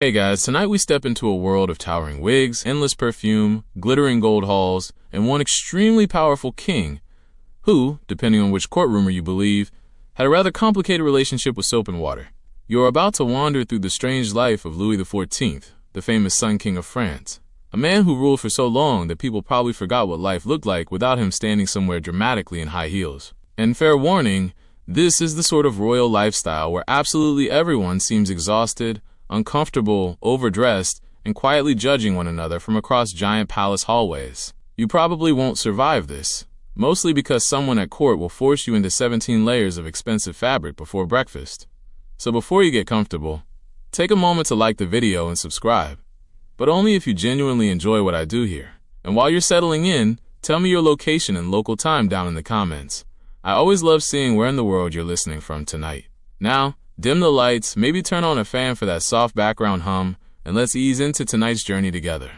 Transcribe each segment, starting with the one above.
Hey guys, tonight we step into a world of towering wigs, endless perfume, glittering gold halls, and one extremely powerful king who, depending on which court rumor you believe, had a rather complicated relationship with soap and water. You're about to wander through the strange life of Louis XIV, the famous Sun King of France, a man who ruled for so long that people probably forgot what life looked like without him standing somewhere dramatically in high heels. And fair warning, this is the sort of royal lifestyle where absolutely everyone seems exhausted, uncomfortable, overdressed, and quietly judging one another from across giant palace hallways. You probably won't survive this, mostly because someone at court will force you into 17 layers of expensive fabric before breakfast. So before you get comfortable, take a moment to like the video and subscribe, but only if you genuinely enjoy what I do here. And while you're settling in, tell me your location and local time down in the comments. I always love seeing where in the world you're listening from tonight. Now, dim the lights, maybe turn on a fan for that soft background hum, and let's ease into tonight's journey together.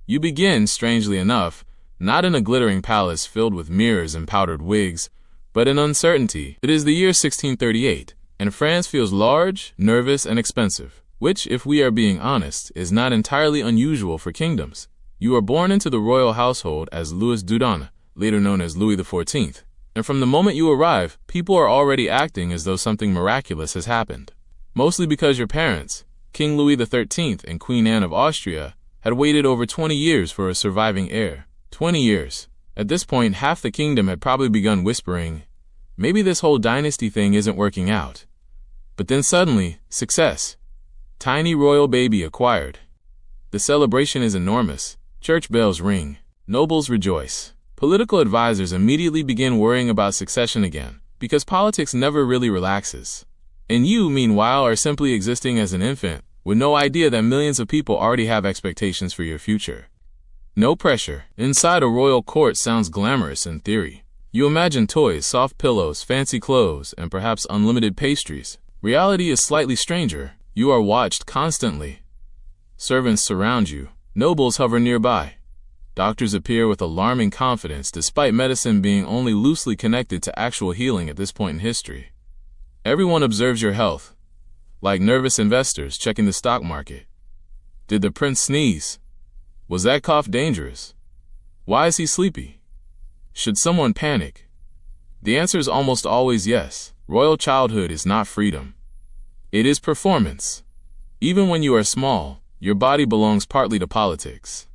You begin, strangely enough, not in a glittering palace filled with mirrors and powdered wigs, but in uncertainty. It is the year 1638, and France feels large, nervous, and expensive, which, if we are being honest, is not entirely unusual for kingdoms. You are born into the royal household as Louis Dudon, later known as Louis XIV. And from the moment you arrive, people are already acting as though something miraculous has happened. Mostly because your parents, King Louis XIII and Queen Anne of Austria, had waited over 20 years for a surviving heir. 20 years. At this point, half the kingdom had probably begun whispering, maybe this whole dynasty thing isn't working out. But then suddenly, success. Tiny royal baby acquired. The celebration is enormous. Church bells ring. Nobles rejoice. Political advisors immediately begin worrying about succession again, because politics never really relaxes. And you, meanwhile, are simply existing as an infant, with no idea that millions of people already have expectations for your future. No pressure. Inside a royal court sounds glamorous in theory. You imagine toys, soft pillows, fancy clothes, and perhaps unlimited pastries. Reality is slightly stranger. You are watched constantly. Servants surround you. Nobles hover nearby. Doctors appear with alarming confidence despite medicine being only loosely connected to actual healing at this point in history. Everyone observes your health, like nervous investors checking the stock market. Did the prince sneeze? Was that cough dangerous? Why is he sleepy? Should someone panic? The answer is almost always yes. Royal childhood is not freedom. It is performance. Even when you are small, your body belongs partly to politics.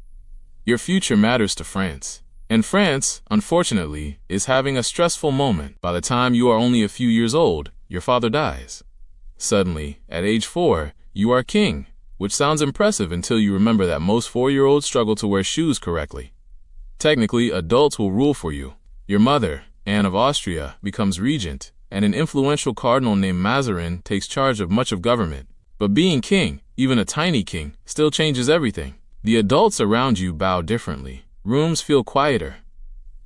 Your future matters to France. And France, unfortunately, is having a stressful moment. By the time you are only a few years old, your father dies. Suddenly, at age 4, you are king, which sounds impressive until you remember that most 4-year-olds struggle to wear shoes correctly. Technically, adults will rule for you. Your mother, Anne of Austria, becomes regent, and an influential cardinal named Mazarin takes charge of much of government. But being king, even a tiny king, still changes everything. The adults around you bow differently. Rooms feel quieter.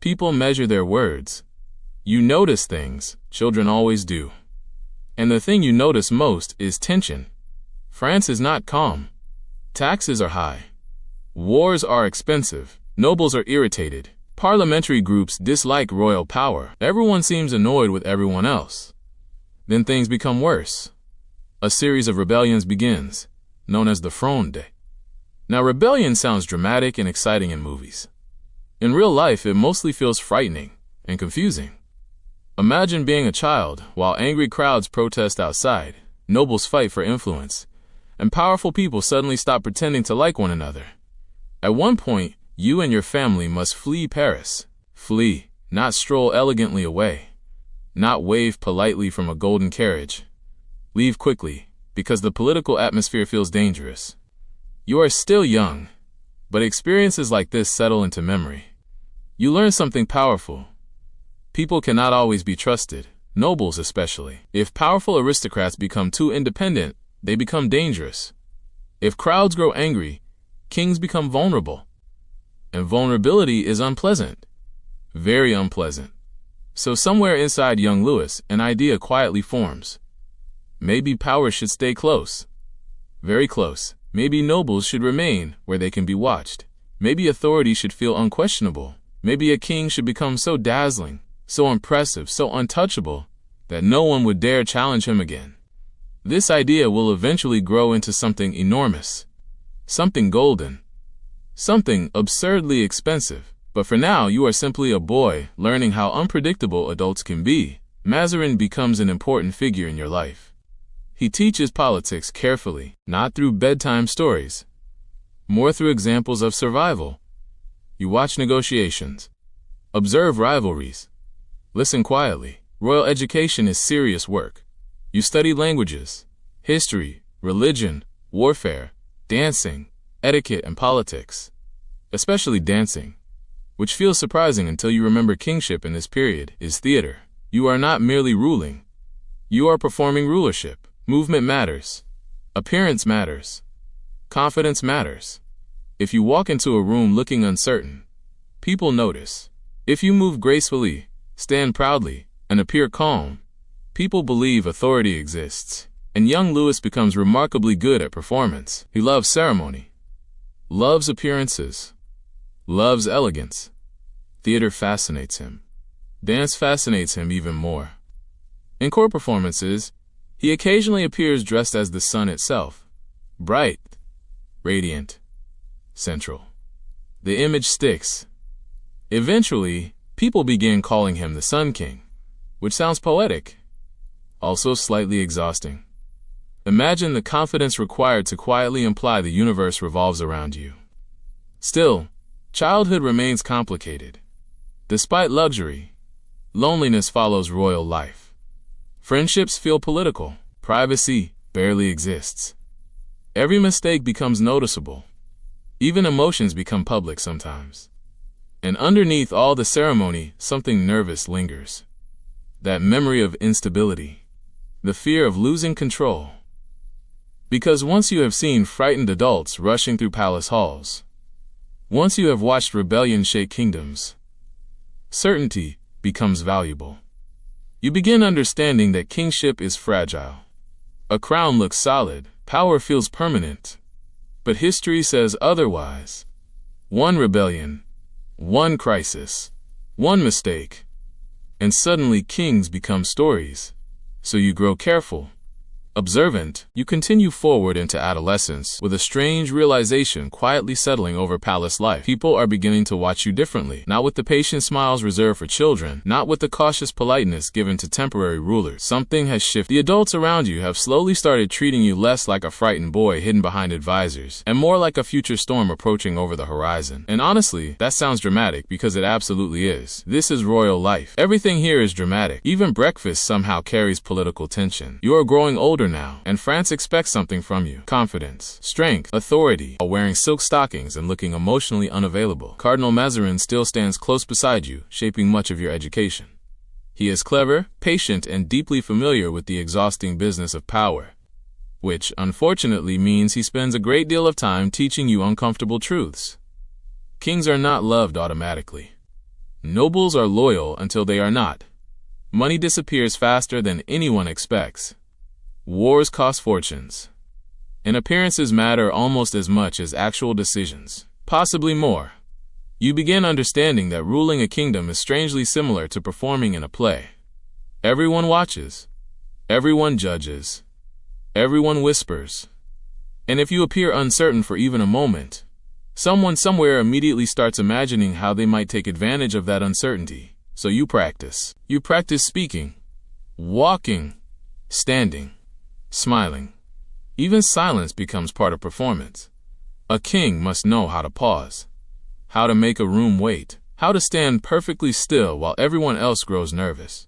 People measure their words. You notice things. Children always do. And the thing you notice most is tension. France is not calm. Taxes are high. Wars are expensive. Nobles are irritated. Parliamentary groups dislike royal power. Everyone seems annoyed with everyone else. Then things become worse. A series of rebellions begins, known as the Fronde. Now, rebellion sounds dramatic and exciting in movies. In real life, it mostly feels frightening and confusing. Imagine being a child while angry crowds protest outside, nobles fight for influence, and powerful people suddenly stop pretending to like one another. At one point, you and your family must flee Paris. Flee, not stroll elegantly away, not wave politely from a golden carriage. Leave quickly, because the political atmosphere feels dangerous. You are still young, but experiences like this settle into memory. You learn something powerful. People cannot always be trusted, nobles especially. If powerful aristocrats become too independent, they become dangerous. If crowds grow angry, kings become vulnerable. And vulnerability is unpleasant. Very unpleasant. So somewhere inside young Louis, an idea quietly forms. Maybe power should stay close. Very close. Maybe nobles should remain where they can be watched. Maybe authority should feel unquestionable. Maybe a king should become so dazzling, so impressive, so untouchable, that no one would dare challenge him again. This idea will eventually grow into something enormous, something golden, something absurdly expensive. But for now, you are simply a boy learning how unpredictable adults can be. Mazarin becomes an important figure in your life. He teaches politics carefully, not through bedtime stories, more through examples of survival. You watch negotiations, observe rivalries, listen quietly. Royal education is serious work. You study languages, history, religion, warfare, dancing, etiquette, and politics, especially dancing, which feels surprising until you remember kingship in this period is theater. You are not merely ruling. You are performing rulership. Movement matters. Appearance matters. Confidence matters. If you walk into a room looking uncertain, people notice. If you move gracefully, stand proudly, and appear calm, people believe authority exists. And young Louis becomes remarkably good at performance. He loves ceremony, loves appearances, loves elegance. Theater fascinates him. Dance fascinates him even more. In court performances, he occasionally appears dressed as the sun itself, bright, radiant, central. The image sticks. Eventually, people begin calling him the Sun King, which sounds poetic, also slightly exhausting. Imagine the confidence required to quietly imply the universe revolves around you. Still, childhood remains complicated. Despite luxury, loneliness follows royal life. Friendships feel political. Privacy barely exists. Every mistake becomes noticeable. Even emotions become public sometimes. And underneath all the ceremony, something nervous lingers. That memory of instability. The fear of losing control. Because once you have seen frightened adults rushing through palace halls, once you have watched rebellion shake kingdoms, certainty becomes valuable. You begin understanding that kingship is fragile. A crown looks solid, power feels permanent, but history says otherwise. One rebellion, one crisis, one mistake, and suddenly kings become stories. So you grow careful, observant. You continue forward into adolescence with a strange realization quietly settling over palace life. People are beginning to watch you differently, not with the patient smiles reserved for children, not with the cautious politeness given to temporary rulers. Something has shifted. The adults around you have slowly started treating you less like a frightened boy hidden behind advisors, and more like a future storm approaching over the horizon. And honestly, that sounds dramatic because it absolutely is. This is royal life. Everything here is dramatic. Even breakfast somehow carries political tension. You are growing older now, and France expects something from you. Confidence, strength, authority, while wearing silk stockings and looking emotionally unavailable. Cardinal Mazarin still stands close beside you, shaping much of your education. He is clever, patient, and deeply familiar with the exhausting business of power, which unfortunately means he spends a great deal of time teaching you uncomfortable truths. Kings are not loved automatically. Nobles are loyal until they are not. Money disappears faster than anyone expects. Wars cost fortunes. And appearances matter almost as much as actual decisions, possibly more. You begin understanding that ruling a kingdom is strangely similar to performing in a play. Everyone watches. Everyone judges. Everyone whispers. And if you appear uncertain for even a moment, someone somewhere immediately starts imagining how they might take advantage of that uncertainty. So you practice. You practice speaking, walking, standing, smiling. Even silence becomes part of performance. A king must know how to pause, how to make a room wait, how to stand perfectly still while everyone else grows nervous.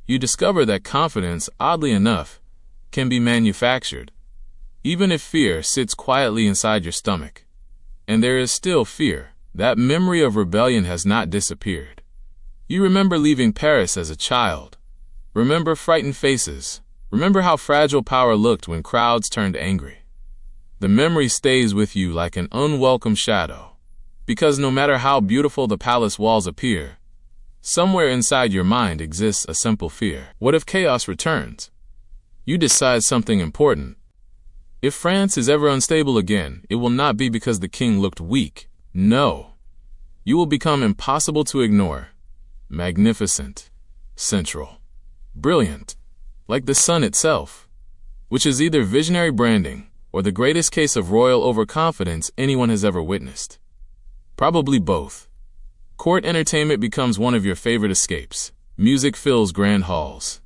You discover that confidence, oddly enough, can be manufactured, even if fear sits quietly inside your stomach. And there is still fear. That memory of rebellion has not disappeared. You remember leaving Paris as a child. Remember frightened faces. Remember how fragile power looked when crowds turned angry. The memory stays with you like an unwelcome shadow. Because no matter how beautiful the palace walls appear, somewhere inside your mind exists a simple fear. What if chaos returns? You decide something important. If France is ever unstable again, it will not be because the king looked weak. No. You will become impossible to ignore. Magnificent. Central. Brilliant. Like the sun itself. which is either visionary branding or the greatest case of royal overconfidence anyone has ever witnessed. Probably both. Court entertainment becomes one of your favorite escapes. Music fills grand halls.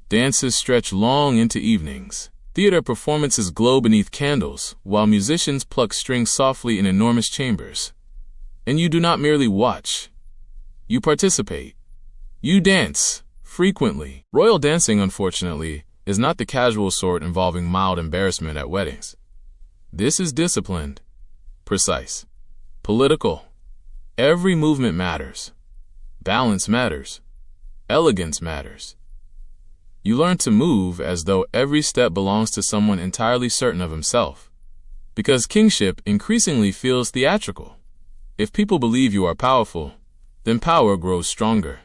Dances stretch long into evenings. Theater performances glow beneath candles, while musicians pluck strings softly in enormous chambers. And you do not merely watch. You participate. You dance, frequently. Royal dancing, unfortunately, is not the casual sort involving mild embarrassment at weddings. This is disciplined, precise, political. Every movement matters. Balance matters. Elegance matters. You learn to move as though every step belongs to someone entirely certain of himself. Because kingship increasingly feels theatrical. If people believe you are powerful, then power grows stronger.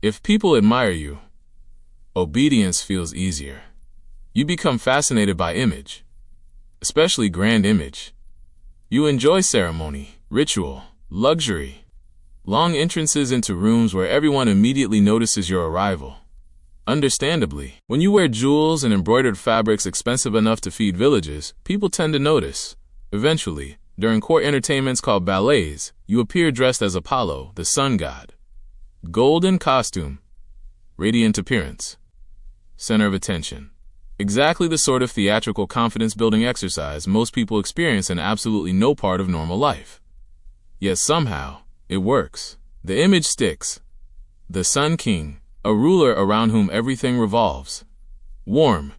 If people admire you, obedience feels easier. You become fascinated by image, especially grand image. You enjoy ceremony, ritual, luxury, long entrances into rooms where everyone immediately notices your arrival. Understandably, when you wear jewels and embroidered fabrics expensive enough to feed villages, people tend to notice. Eventually, during court entertainments called ballets, you appear dressed as Apollo, the sun god. Golden costume, radiant appearance, center of attention. Exactly the sort of theatrical confidence-building exercise most people experience in absolutely no part of normal life. Yet somehow, it works. The image sticks. The Sun King, a ruler around whom everything revolves. Warm,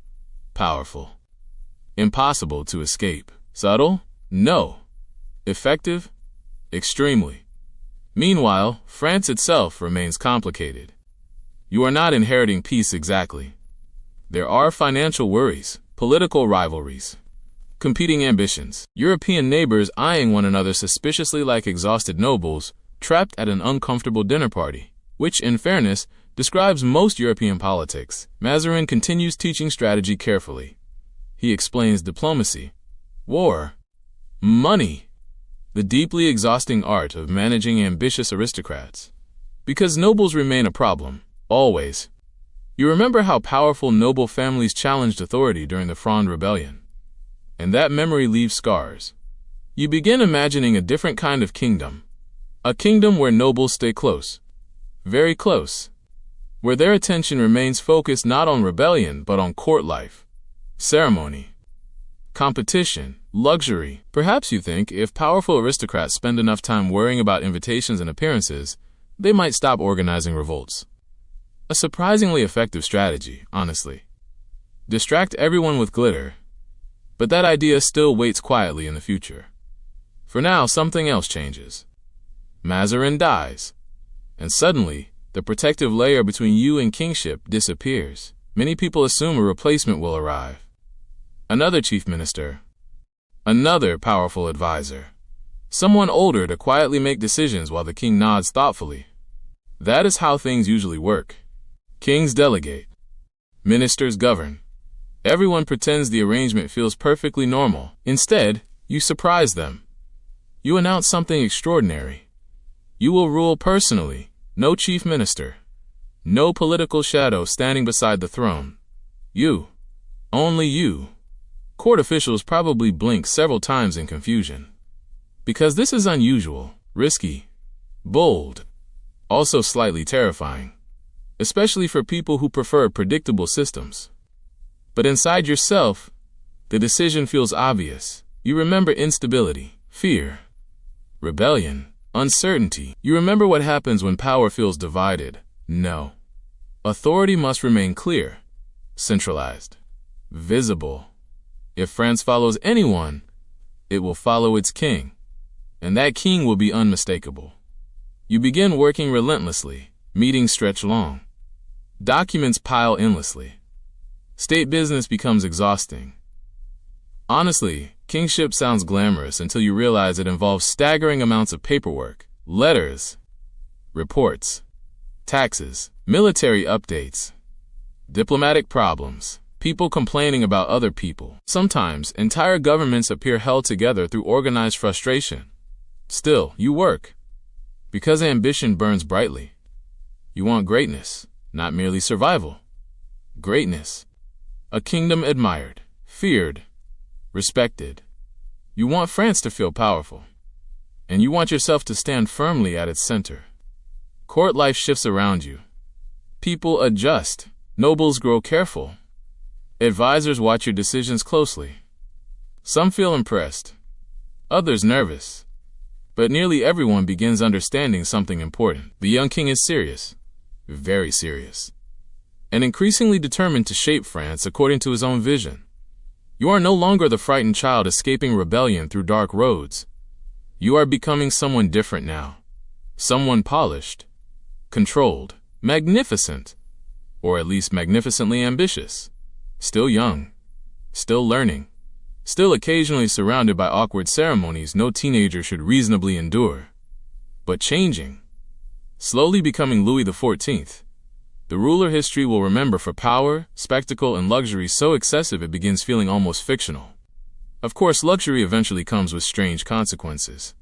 powerful, impossible to escape. Subtle? No. Effective? Extremely. Meanwhile, France itself remains complicated. You are not inheriting peace exactly. There are financial worries, political rivalries, competing ambitions, European neighbors eyeing one another suspiciously like exhausted nobles trapped at an uncomfortable dinner party, which, in fairness, describes most European politics. Mazarin continues teaching strategy carefully. He explains diplomacy, war, money, the deeply exhausting art of managing ambitious aristocrats. Because nobles remain a problem, always. You remember how powerful noble families challenged authority during the Fronde Rebellion. And that memory leaves scars. You begin imagining a different kind of kingdom. A kingdom where nobles stay close. Very close. Where their attention remains focused not on rebellion but on court life, ceremony, competition, luxury. Perhaps you think if powerful aristocrats spend enough time worrying about invitations and appearances, they might stop organizing revolts. A surprisingly effective strategy, honestly. Distract everyone with glitter, but that idea still waits quietly in the future. For now, something else changes. Mazarin dies, and suddenly, the protective layer between you and kingship disappears. Many people assume a replacement will arrive. Another chief minister. Another powerful advisor. Someone older to quietly make decisions while the king nods thoughtfully. That is how things usually work. Kings delegate. Ministers govern. Everyone pretends the arrangement feels perfectly normal. Instead, you surprise them. You announce something extraordinary. You will rule personally. No chief minister. No political shadow standing beside the throne. You. Only you. Court officials probably blink several times in confusion. Because this is unusual, risky, bold, also slightly terrifying. Especially for people who prefer predictable systems. But inside yourself, the decision feels obvious. You remember instability, fear, rebellion, uncertainty. You remember what happens when power feels divided. No. Authority must remain clear, centralized, visible. If France follows anyone, it will follow its king, and that king will be unmistakable. You begin working relentlessly. Meetings stretch long. Documents pile endlessly. State business becomes exhausting. Honestly, kingship sounds glamorous until you realize it involves staggering amounts of paperwork, letters, reports, taxes, military updates, diplomatic problems, people complaining about other people. Sometimes, entire governments appear held together through organized frustration. Still, you work. Because ambition burns brightly. You want greatness, not merely survival. Greatness. A kingdom admired, feared, respected. You want France to feel powerful, and you want yourself to stand firmly at its center. Court life shifts around you. People adjust. Nobles grow careful. Advisors watch your decisions closely. Some feel impressed, others nervous. But nearly everyone begins understanding something important. The young king is serious, very serious, and increasingly determined to shape France according to his own vision. You are no longer the frightened child escaping rebellion through dark roads. You are becoming someone different now. Someone polished, controlled, magnificent, or at least magnificently ambitious. Still young, still learning, still occasionally surrounded by awkward ceremonies no teenager should reasonably endure. But changing, slowly becoming Louis XIV, the ruler history will remember for power, spectacle, and luxury so excessive it begins feeling almost fictional. Of course, luxury eventually comes with strange consequences,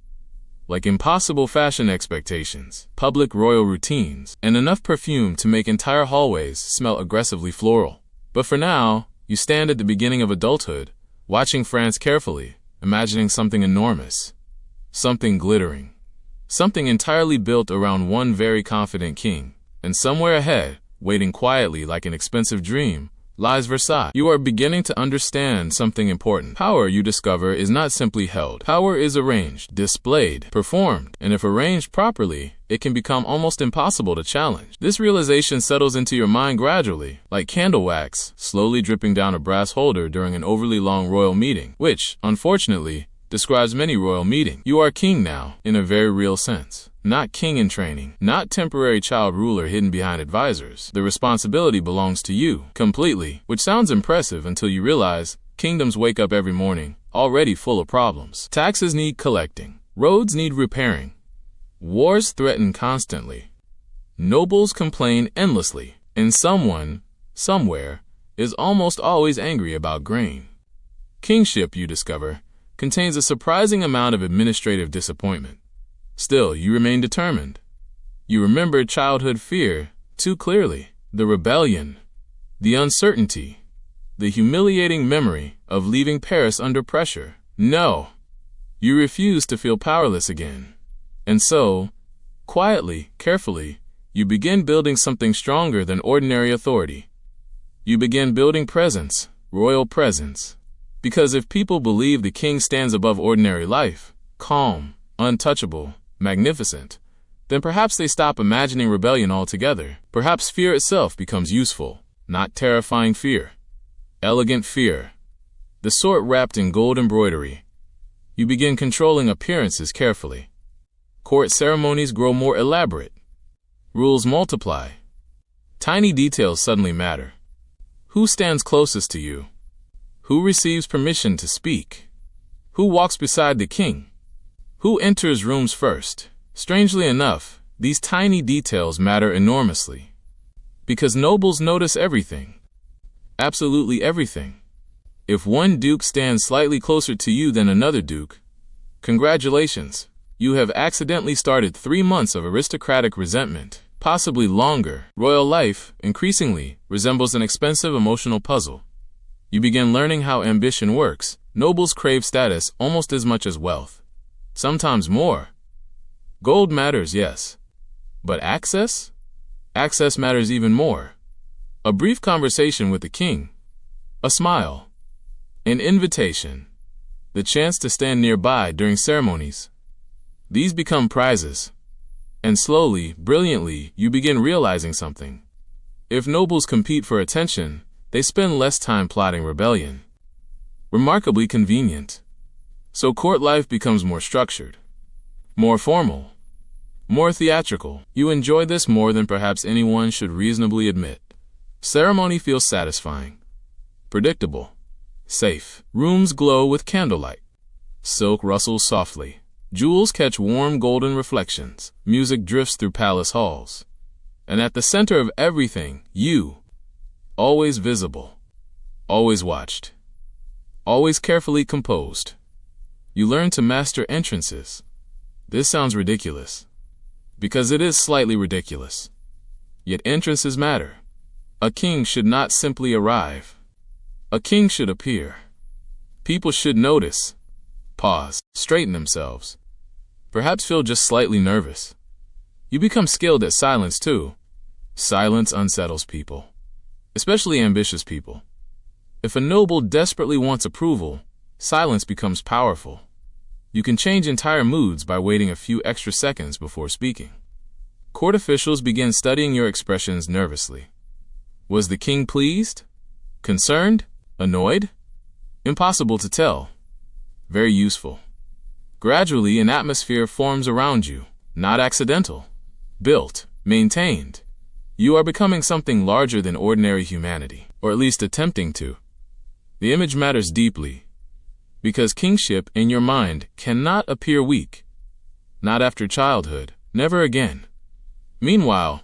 like impossible fashion expectations, public royal routines, and enough perfume to make entire hallways smell aggressively floral. But for now, you stand at the beginning of adulthood, watching France carefully, imagining something enormous, something glittering, something entirely built around one very confident king. And somewhere ahead, waiting quietly like an expensive dream, lies Versailles. You are beginning to understand something important. Power, you discover, is not simply held. Power is arranged, displayed, performed, and if arranged properly, it can become almost impossible to challenge. This realization settles into your mind gradually, like candle wax slowly dripping down a brass holder during an overly long royal meeting, which, unfortunately, describes many royal meetings. You are king now, in a very real sense. Not king in training, not temporary child ruler hidden behind advisors. The responsibility belongs to you, completely, which sounds impressive until you realize kingdoms wake up every morning, already full of problems. Taxes need collecting. Roads need repairing. Wars threaten constantly. Nobles complain endlessly. And someone, somewhere, is almost always angry about grain. Kingship, you discover, contains a surprising amount of administrative disappointment. Still, you remain determined. You remember childhood fear too clearly. The rebellion, the uncertainty, the humiliating memory of leaving Paris under pressure. No, you refuse to feel powerless again. And so, quietly, carefully, you begin building something stronger than ordinary authority. You begin building presence, royal presence. Because if people believe the king stands above ordinary life, calm, untouchable, magnificent, then perhaps they stop imagining rebellion altogether. Perhaps fear itself becomes useful, not terrifying fear. Elegant fear, the sort wrapped in gold embroidery. You begin controlling appearances carefully. Court ceremonies grow more elaborate. Rules multiply. Tiny details suddenly matter. Who stands closest to you? Who receives permission to speak? Who walks beside the king? Who enters rooms first? Strangely enough, these tiny details matter enormously. Because nobles notice everything. Absolutely everything. If one duke stands slightly closer to you than another duke, congratulations, you have accidentally started 3 months of aristocratic resentment, possibly longer. Royal life, increasingly, resembles an expensive emotional puzzle. You begin learning how ambition works. Nobles crave status almost as much as wealth. Sometimes more. Gold matters, yes. But access? Access matters even more. A brief conversation with the king. A smile. An invitation. The chance to stand nearby during ceremonies. These become prizes. And slowly, brilliantly, you begin realizing something. If nobles compete for attention, they spend less time plotting rebellion. Remarkably convenient. So court life becomes more structured, more formal, more theatrical. You enjoy this more than perhaps anyone should reasonably admit. Ceremony feels satisfying, predictable, safe. Rooms glow with candlelight. Silk rustles softly. Jewels catch warm golden reflections. Music drifts through palace halls. And at the center of everything, you, always visible, always watched, always carefully composed. You learn to master entrances. This sounds ridiculous, because it is slightly ridiculous. Yet entrances matter. A king should not simply arrive. A king should appear. People should notice, pause, straighten themselves, perhaps feel just slightly nervous. You become skilled at silence too. Silence unsettles people, especially ambitious people. If a noble desperately wants approval, silence becomes powerful. You can change entire moods by waiting a few extra seconds before speaking. Court officials begin studying your expressions nervously. Was the king pleased? Concerned? Annoyed? Impossible to tell. Very useful. Gradually, an atmosphere forms around you, not accidental. Built, maintained. You are becoming something larger than ordinary humanity, or at least attempting to. The image matters deeply, because kingship in your mind cannot appear weak. Not after childhood, never again. Meanwhile,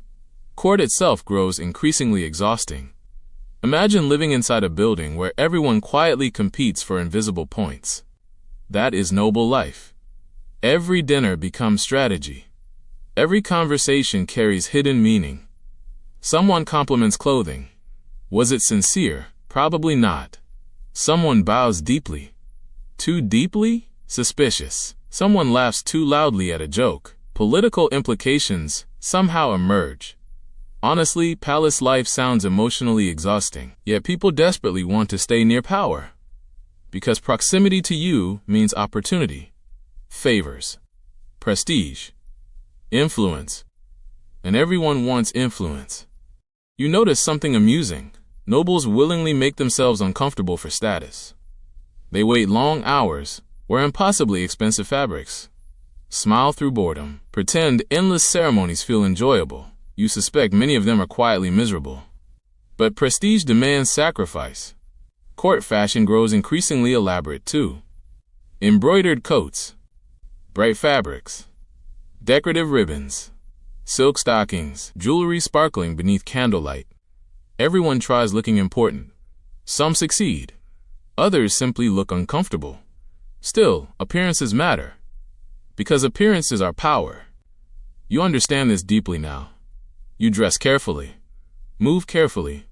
court itself grows increasingly exhausting. Imagine living inside a building where everyone quietly competes for invisible points. That is noble life. Every dinner becomes strategy. Every conversation carries hidden meaning. Someone compliments clothing. Was it sincere? Probably not. Someone bows deeply. Too deeply? Suspicious. Someone laughs too loudly at a joke. Political implications somehow emerge. Honestly, palace life sounds emotionally exhausting, yet people desperately want to stay near power. Because proximity to you means opportunity, favors, prestige, influence. And everyone wants influence. You notice something amusing. Nobles willingly make themselves uncomfortable for status. They wait long hours, wear impossibly expensive fabrics, smile through boredom, pretend endless ceremonies feel enjoyable. You suspect many of them are quietly miserable. But prestige demands sacrifice. Court fashion grows increasingly elaborate too. Embroidered coats, bright fabrics, decorative ribbons, silk stockings, jewelry sparkling beneath candlelight. Everyone tries looking important. Some succeed. Others simply look uncomfortable. Still, appearances matter. Because appearances are power. You understand this deeply now. You dress carefully, move carefully,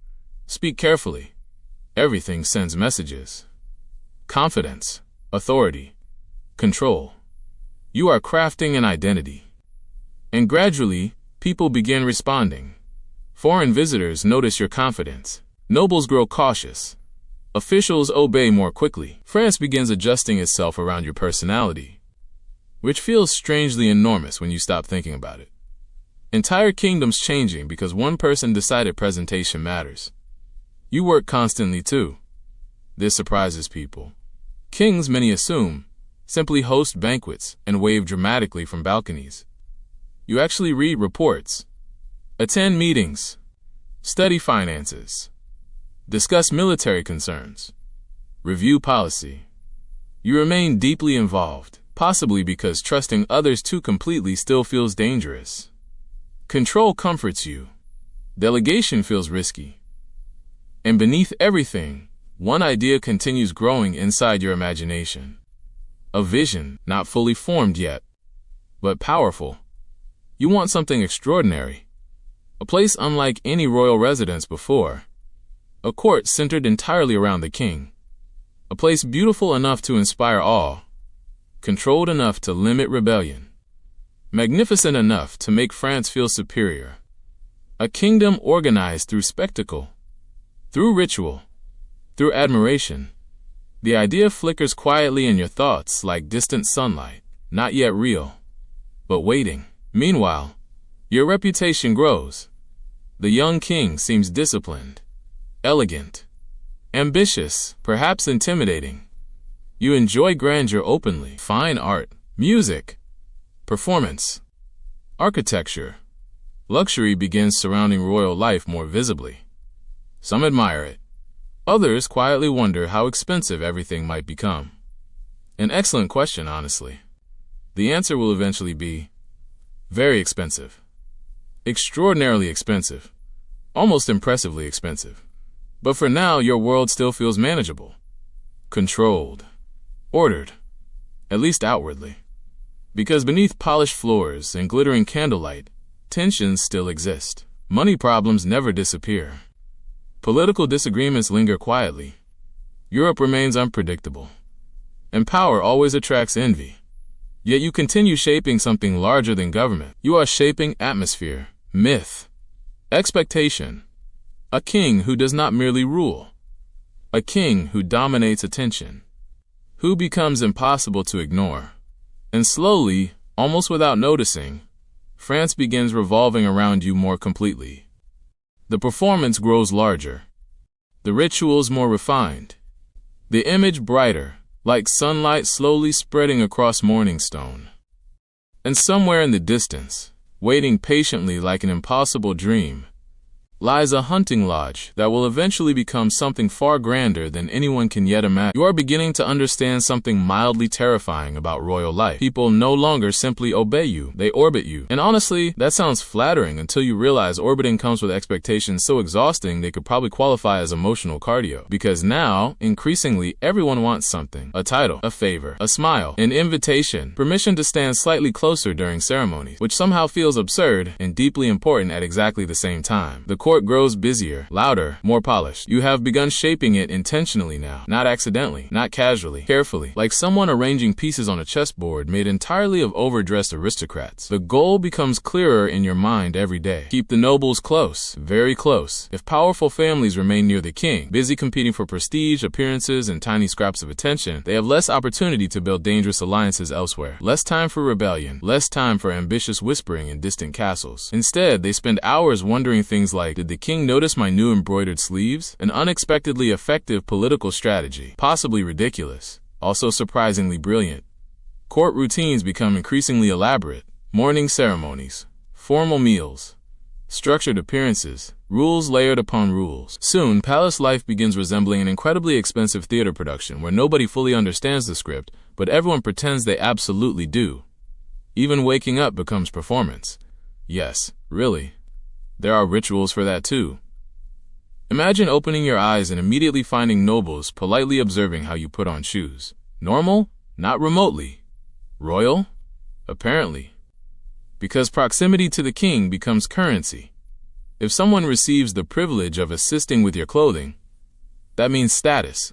speak carefully. Everything sends messages. Confidence, authority, control. You are crafting an identity. And gradually, people begin responding. Foreign visitors notice your confidence. Nobles grow cautious. Officials obey more quickly. France begins adjusting itself around your personality, which feels strangely enormous when you stop thinking about it. Entire kingdoms changing because one person decided presentation matters. You work constantly too. This surprises people. Kings, many assume, simply host banquets and wave dramatically from balconies. You actually read reports, attend meetings, study finances, discuss military concerns, review policy. You remain deeply involved, possibly because trusting others too completely still feels dangerous. Control comforts you. Delegation feels risky. And beneath everything, one idea continues growing inside your imagination. A vision, not fully formed yet, but powerful. You want something extraordinary. A place unlike any royal residence before. A court centered entirely around the king. A place beautiful enough to inspire awe. Controlled enough to limit rebellion. Magnificent enough to make France feel superior. A kingdom organized through spectacle, through ritual, through admiration. The idea flickers quietly in your thoughts like distant sunlight, not yet real, but waiting. Meanwhile, your reputation grows. The young king seems disciplined, elegant, ambitious, perhaps intimidating. You enjoy grandeur openly. Fine art, music, performance, architecture, luxury begins surrounding royal life more visibly. Some admire it. Others quietly wonder how expensive everything might become. An excellent question, honestly. The answer will eventually be very expensive. Extraordinarily expensive. Almost impressively expensive. But for now, your world still feels manageable. Controlled. Ordered. At least outwardly. Because beneath polished floors and glittering candlelight, tensions still exist. Money problems never disappear. Political disagreements linger quietly. Europe remains unpredictable, and power always attracts envy. Yet you continue shaping something larger than government. You are shaping atmosphere, myth, expectation. A king who does not merely rule. A king who dominates attention. Who becomes impossible to ignore. And slowly, almost without noticing, France begins revolving around you more completely. The performance grows larger. The rituals more refined. The image brighter, like sunlight slowly spreading across morning stone. And somewhere in the distance, waiting patiently like an impossible dream, lies a hunting lodge that will eventually become something far grander than anyone can yet imagine. You are beginning to understand something mildly terrifying about royal life. People no longer simply obey you, they orbit you. And honestly, that sounds flattering until you realize orbiting comes with expectations so exhausting they could probably qualify as emotional cardio. Because now, increasingly, everyone wants something. A title, a favor, a smile, an invitation, permission to stand slightly closer during ceremonies, which somehow feels absurd and deeply important at exactly the same time. The court grows busier, louder, more polished. You have begun shaping it intentionally now, not accidentally, not casually, carefully, like someone arranging pieces on a chessboard made entirely of overdressed aristocrats. The goal becomes clearer in your mind every day. Keep the nobles close, very close. If powerful families remain near the king, busy competing for prestige, appearances, and tiny scraps of attention, they have less opportunity to build dangerous alliances elsewhere. Less time for rebellion, less time for ambitious whispering in distant castles. Instead, they spend hours wondering things like, did the king notice my new embroidered sleeves? An unexpectedly effective political strategy, possibly ridiculous, also surprisingly brilliant. Court routines become increasingly elaborate. Morning ceremonies, formal meals, structured appearances, rules layered upon rules. Soon, palace life begins resembling an incredibly expensive theater production where nobody fully understands the script, but everyone pretends they absolutely do. Even waking up becomes performance. Yes, really. There are rituals for that too. Imagine opening your eyes and immediately finding nobles politely observing how you put on shoes. Normal? Not remotely. Royal? Apparently. Because proximity to the king becomes currency. If someone receives the privilege of assisting with your clothing, that means status,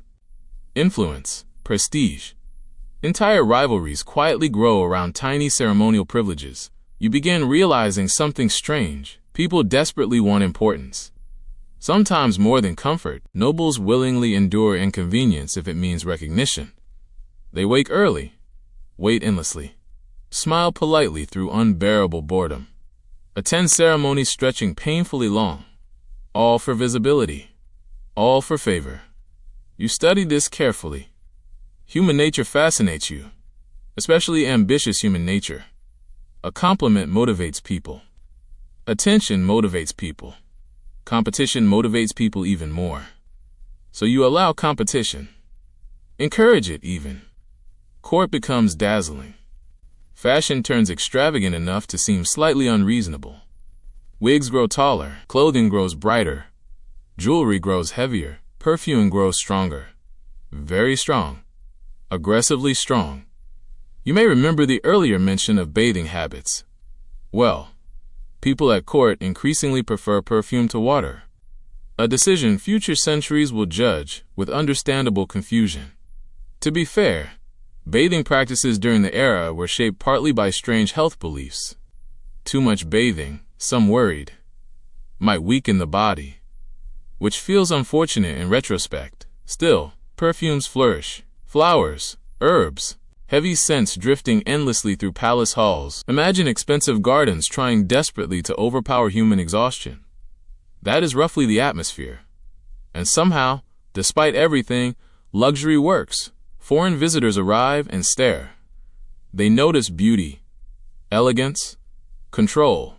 influence, prestige. Entire rivalries quietly grow around tiny ceremonial privileges. You begin realizing something strange. People desperately want importance. Sometimes more than comfort, nobles willingly endure inconvenience if it means recognition. They wake early, wait endlessly, smile politely through unbearable boredom, attend ceremonies stretching painfully long, all for visibility, all for favor. You study this carefully. Human nature fascinates you, especially ambitious human nature. A compliment motivates people. Attention motivates people. Competition motivates people even more. So you allow competition. Encourage it even. Court becomes dazzling. Fashion turns extravagant enough to seem slightly unreasonable. Wigs grow taller, clothing grows brighter, jewelry grows heavier, perfume grows stronger. Very strong. Aggressively strong. You may remember the earlier mention of bathing habits. Well, people at court increasingly prefer perfume to water, a decision future centuries will judge with understandable confusion. To be fair, bathing practices during the era were shaped partly by strange health beliefs. Too much bathing, some worried, might weaken the body, which feels unfortunate in retrospect. Still, perfumes flourish, flowers, herbs, heavy scents drifting endlessly through palace halls. Imagine expensive gardens trying desperately to overpower human exhaustion. That is roughly the atmosphere. And somehow, despite everything, luxury works. Foreign visitors arrive and stare. They notice beauty, elegance, control.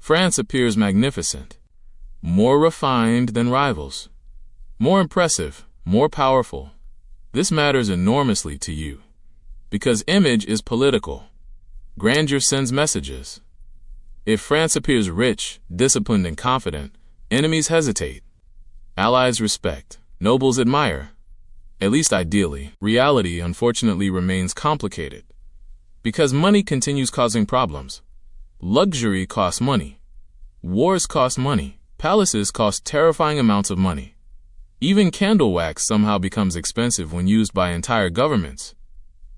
France appears magnificent, more refined than rivals, more impressive, more powerful. This matters enormously to you. Because image is political. Grandeur sends messages. If France appears rich, disciplined, and confident, enemies hesitate. Allies respect. Nobles admire. At least ideally. Reality, unfortunately, remains complicated. Because money continues causing problems. Luxury costs money. Wars cost money. Palaces cost terrifying amounts of money. Even candle wax somehow becomes expensive when used by entire governments.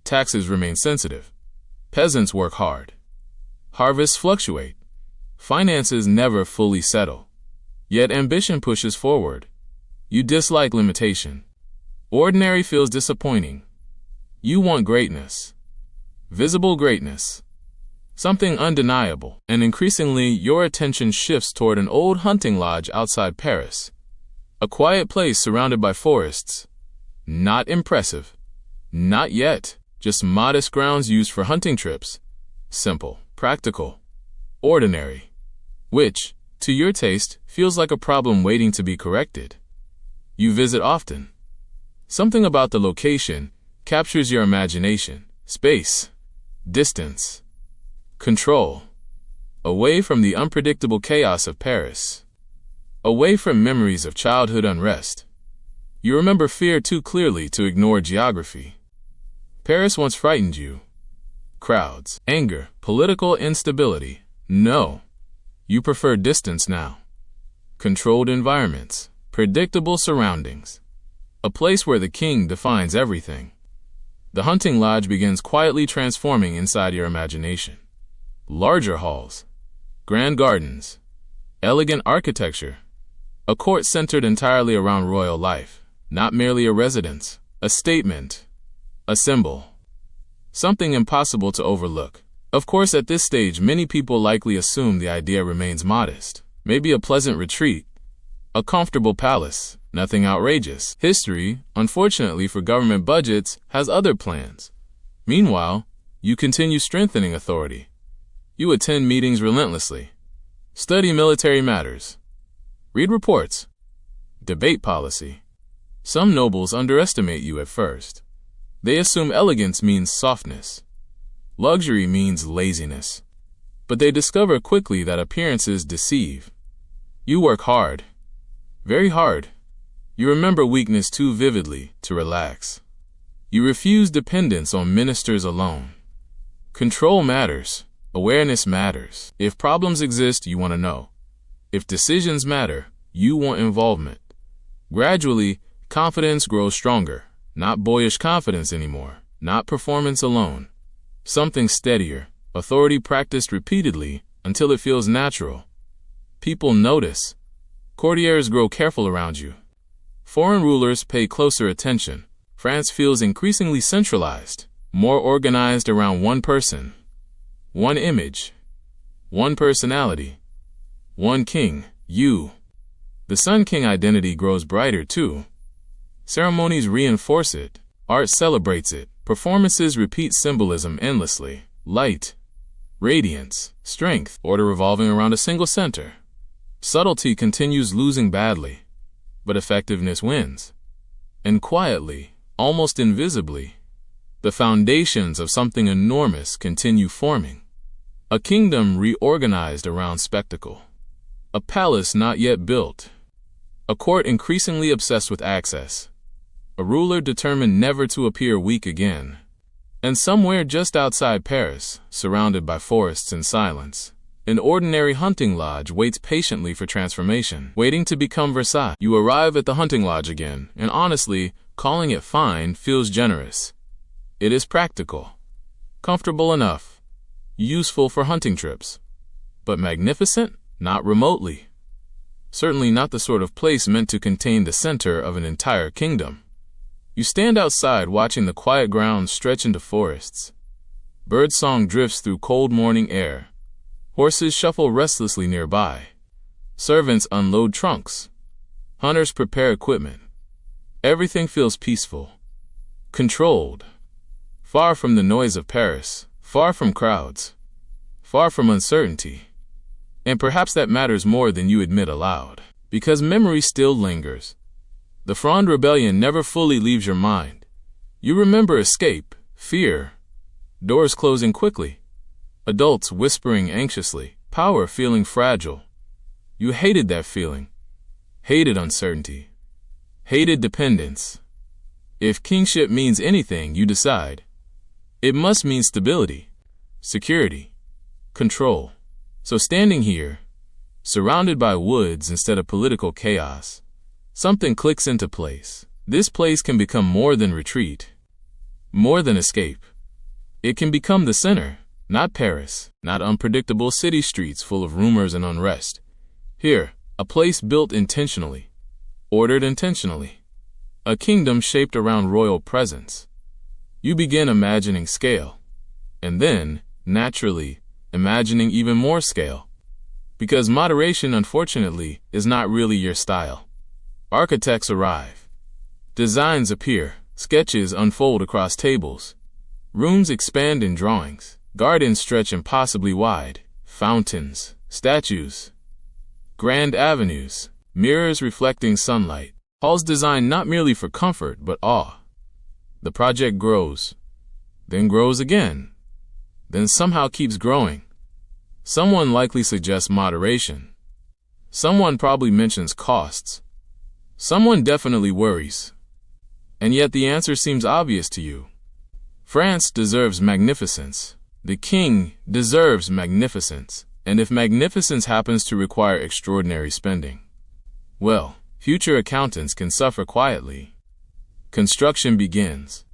Taxes remain sensitive. Peasants work hard. Harvests fluctuate. Finances never fully settle. Yet ambition pushes forward. You dislike limitation. Ordinary feels disappointing. You want greatness. Visible greatness. Something undeniable, and increasingly your attention shifts toward an old hunting lodge outside Paris. A quiet place surrounded by forests. Not impressive. Not yet. Just modest grounds used for hunting trips. Simple, practical, ordinary. Which, to your taste, feels like a problem waiting to be corrected. You visit often. Something about the location captures your imagination. Space. Distance. Control. Away from the unpredictable chaos of Paris. Away from memories of childhood unrest. You remember fear too clearly to ignore geography. Paris once frightened you. Crowds, anger, political instability. No. You prefer distance now. Controlled environments, predictable surroundings. A place where the king defines everything. The hunting lodge begins quietly transforming inside your imagination. Larger halls, grand gardens, elegant architecture. A court centered entirely around royal life, not merely a residence, a statement, a symbol. Something impossible to overlook. Of course, at this stage, many people likely assume the idea remains modest. Maybe a pleasant retreat, a comfortable palace, nothing outrageous. History, unfortunately for government budgets, has other plans. Meanwhile, you continue strengthening authority. You attend meetings relentlessly. Study military matters. Read reports. Debate policy. Some nobles underestimate you at first. They assume elegance means softness. Luxury means laziness. But they discover quickly that appearances deceive. You work hard. Very hard. You remember weakness too vividly to relax. You refuse dependence on ministers alone. Control matters. Awareness matters. If problems exist, you want to know. If decisions matter, you want involvement. Gradually, confidence grows stronger. Not boyish confidence anymore. Not performance alone. Something steadier. Authority practiced repeatedly until it feels natural. People notice. Courtiers grow careful around you. Foreign rulers pay closer attention. France feels increasingly centralized, more organized around one person. One image. One personality. One king, you. The Sun King identity grows brighter too. Ceremonies reinforce it. Art celebrates it. Performances repeat symbolism endlessly. Light. Radiance. Strength. Order revolving around a single center. Subtlety continues losing badly, but effectiveness wins. And quietly, almost invisibly, the foundations of something enormous continue forming. A kingdom reorganized around spectacle. A palace not yet built. A court increasingly obsessed with access. A ruler determined never to appear weak again. And somewhere just outside Paris, surrounded by forests and silence, an ordinary hunting lodge waits patiently for transformation, waiting to become Versailles. You arrive at the hunting lodge again, and honestly, calling it fine feels generous. It is practical. Comfortable enough. Useful for hunting trips. But magnificent? Not remotely. Certainly not the sort of place meant to contain the center of an entire kingdom. You stand outside watching the quiet grounds stretch into forests. Birdsong drifts through cold morning air. Horses shuffle restlessly nearby. Servants unload trunks. Hunters prepare equipment. Everything feels peaceful. Controlled. Far from the noise of Paris. Far from crowds. Far from uncertainty. And perhaps that matters more than you admit aloud. Because memory still lingers. The Fronde Rebellion never fully leaves your mind. You remember escape, fear, doors closing quickly, adults whispering anxiously, power feeling fragile. You hated that feeling. Hated uncertainty. Hated dependence. If kingship means anything, you decide. It must mean stability, security, control. So standing here, surrounded by woods instead of political chaos, Something clicks into place. This place can become more than retreat, more than escape. It can become the center, not Paris, not unpredictable city streets full of rumors and unrest. Here, a place built intentionally, ordered intentionally, a kingdom shaped around royal presence. You begin imagining scale, and then, naturally, imagining even more scale. Because moderation, unfortunately, is not really your style. Architects arrive. Designs appear. Sketches unfold across tables. Rooms expand in drawings. Gardens stretch impossibly wide. Fountains, statues, grand avenues, mirrors reflecting sunlight. Halls designed not merely for comfort, but awe. The project grows, then grows again, then somehow keeps growing. Someone likely suggests moderation. Someone probably mentions costs. Someone definitely worries. And yet the answer seems obvious to you. France deserves magnificence. The king deserves magnificence. And if magnificence happens to require extraordinary spending, well, future accountants can suffer quietly. Construction begins.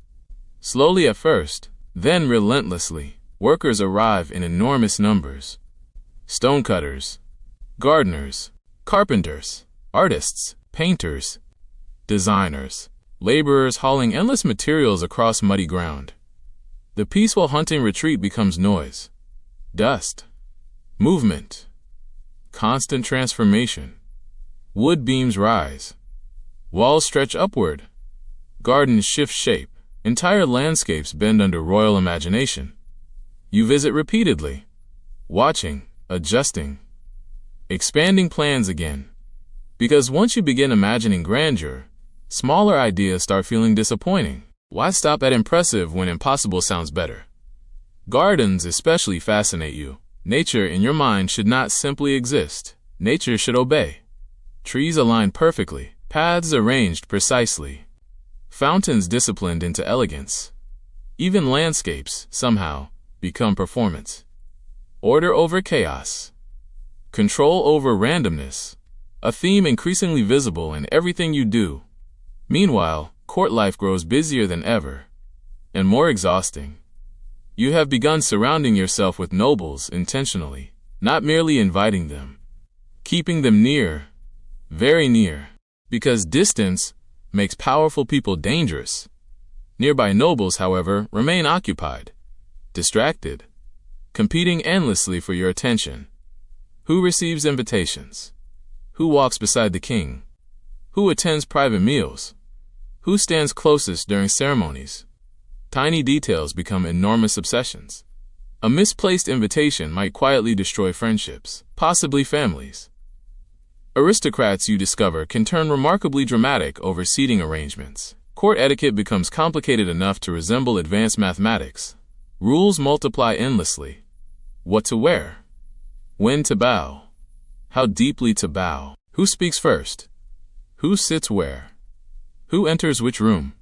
Slowly at first, then relentlessly, workers arrive in enormous numbers. Stonecutters, gardeners, carpenters, artists, painters, designers, laborers hauling endless materials across muddy ground. The peaceful hunting retreat becomes noise, dust, movement, constant transformation. Wood beams rise. Walls stretch upward. Gardens shift shape. Entire landscapes bend under royal imagination. You visit repeatedly, watching, adjusting, expanding plans again. Because once you begin imagining grandeur, smaller ideas start feeling disappointing. Why stop at impressive when impossible sounds better? Gardens especially fascinate you. Nature in your mind should not simply exist. Nature should obey. Trees aligned perfectly, paths arranged precisely, fountains disciplined into elegance. Even landscapes, somehow, become performance. Order over chaos. Control over randomness. A theme increasingly visible in everything you do. Meanwhile, court life grows busier than ever, and more exhausting. You have begun surrounding yourself with nobles intentionally, not merely inviting them, keeping them near, very near, because distance makes powerful people dangerous. Nearby nobles, however, remain occupied, distracted, competing endlessly for your attention. Who receives invitations? Who walks beside the king? Who attends private meals? Who stands closest during ceremonies? Tiny details become enormous obsessions. A misplaced invitation might quietly destroy friendships, possibly families. Aristocrats, you discover, can turn remarkably dramatic over seating arrangements. Court etiquette becomes complicated enough to resemble advanced mathematics. Rules multiply endlessly. What to wear? When to bow? How deeply to bow? Who speaks first? Who sits where? Who enters which room?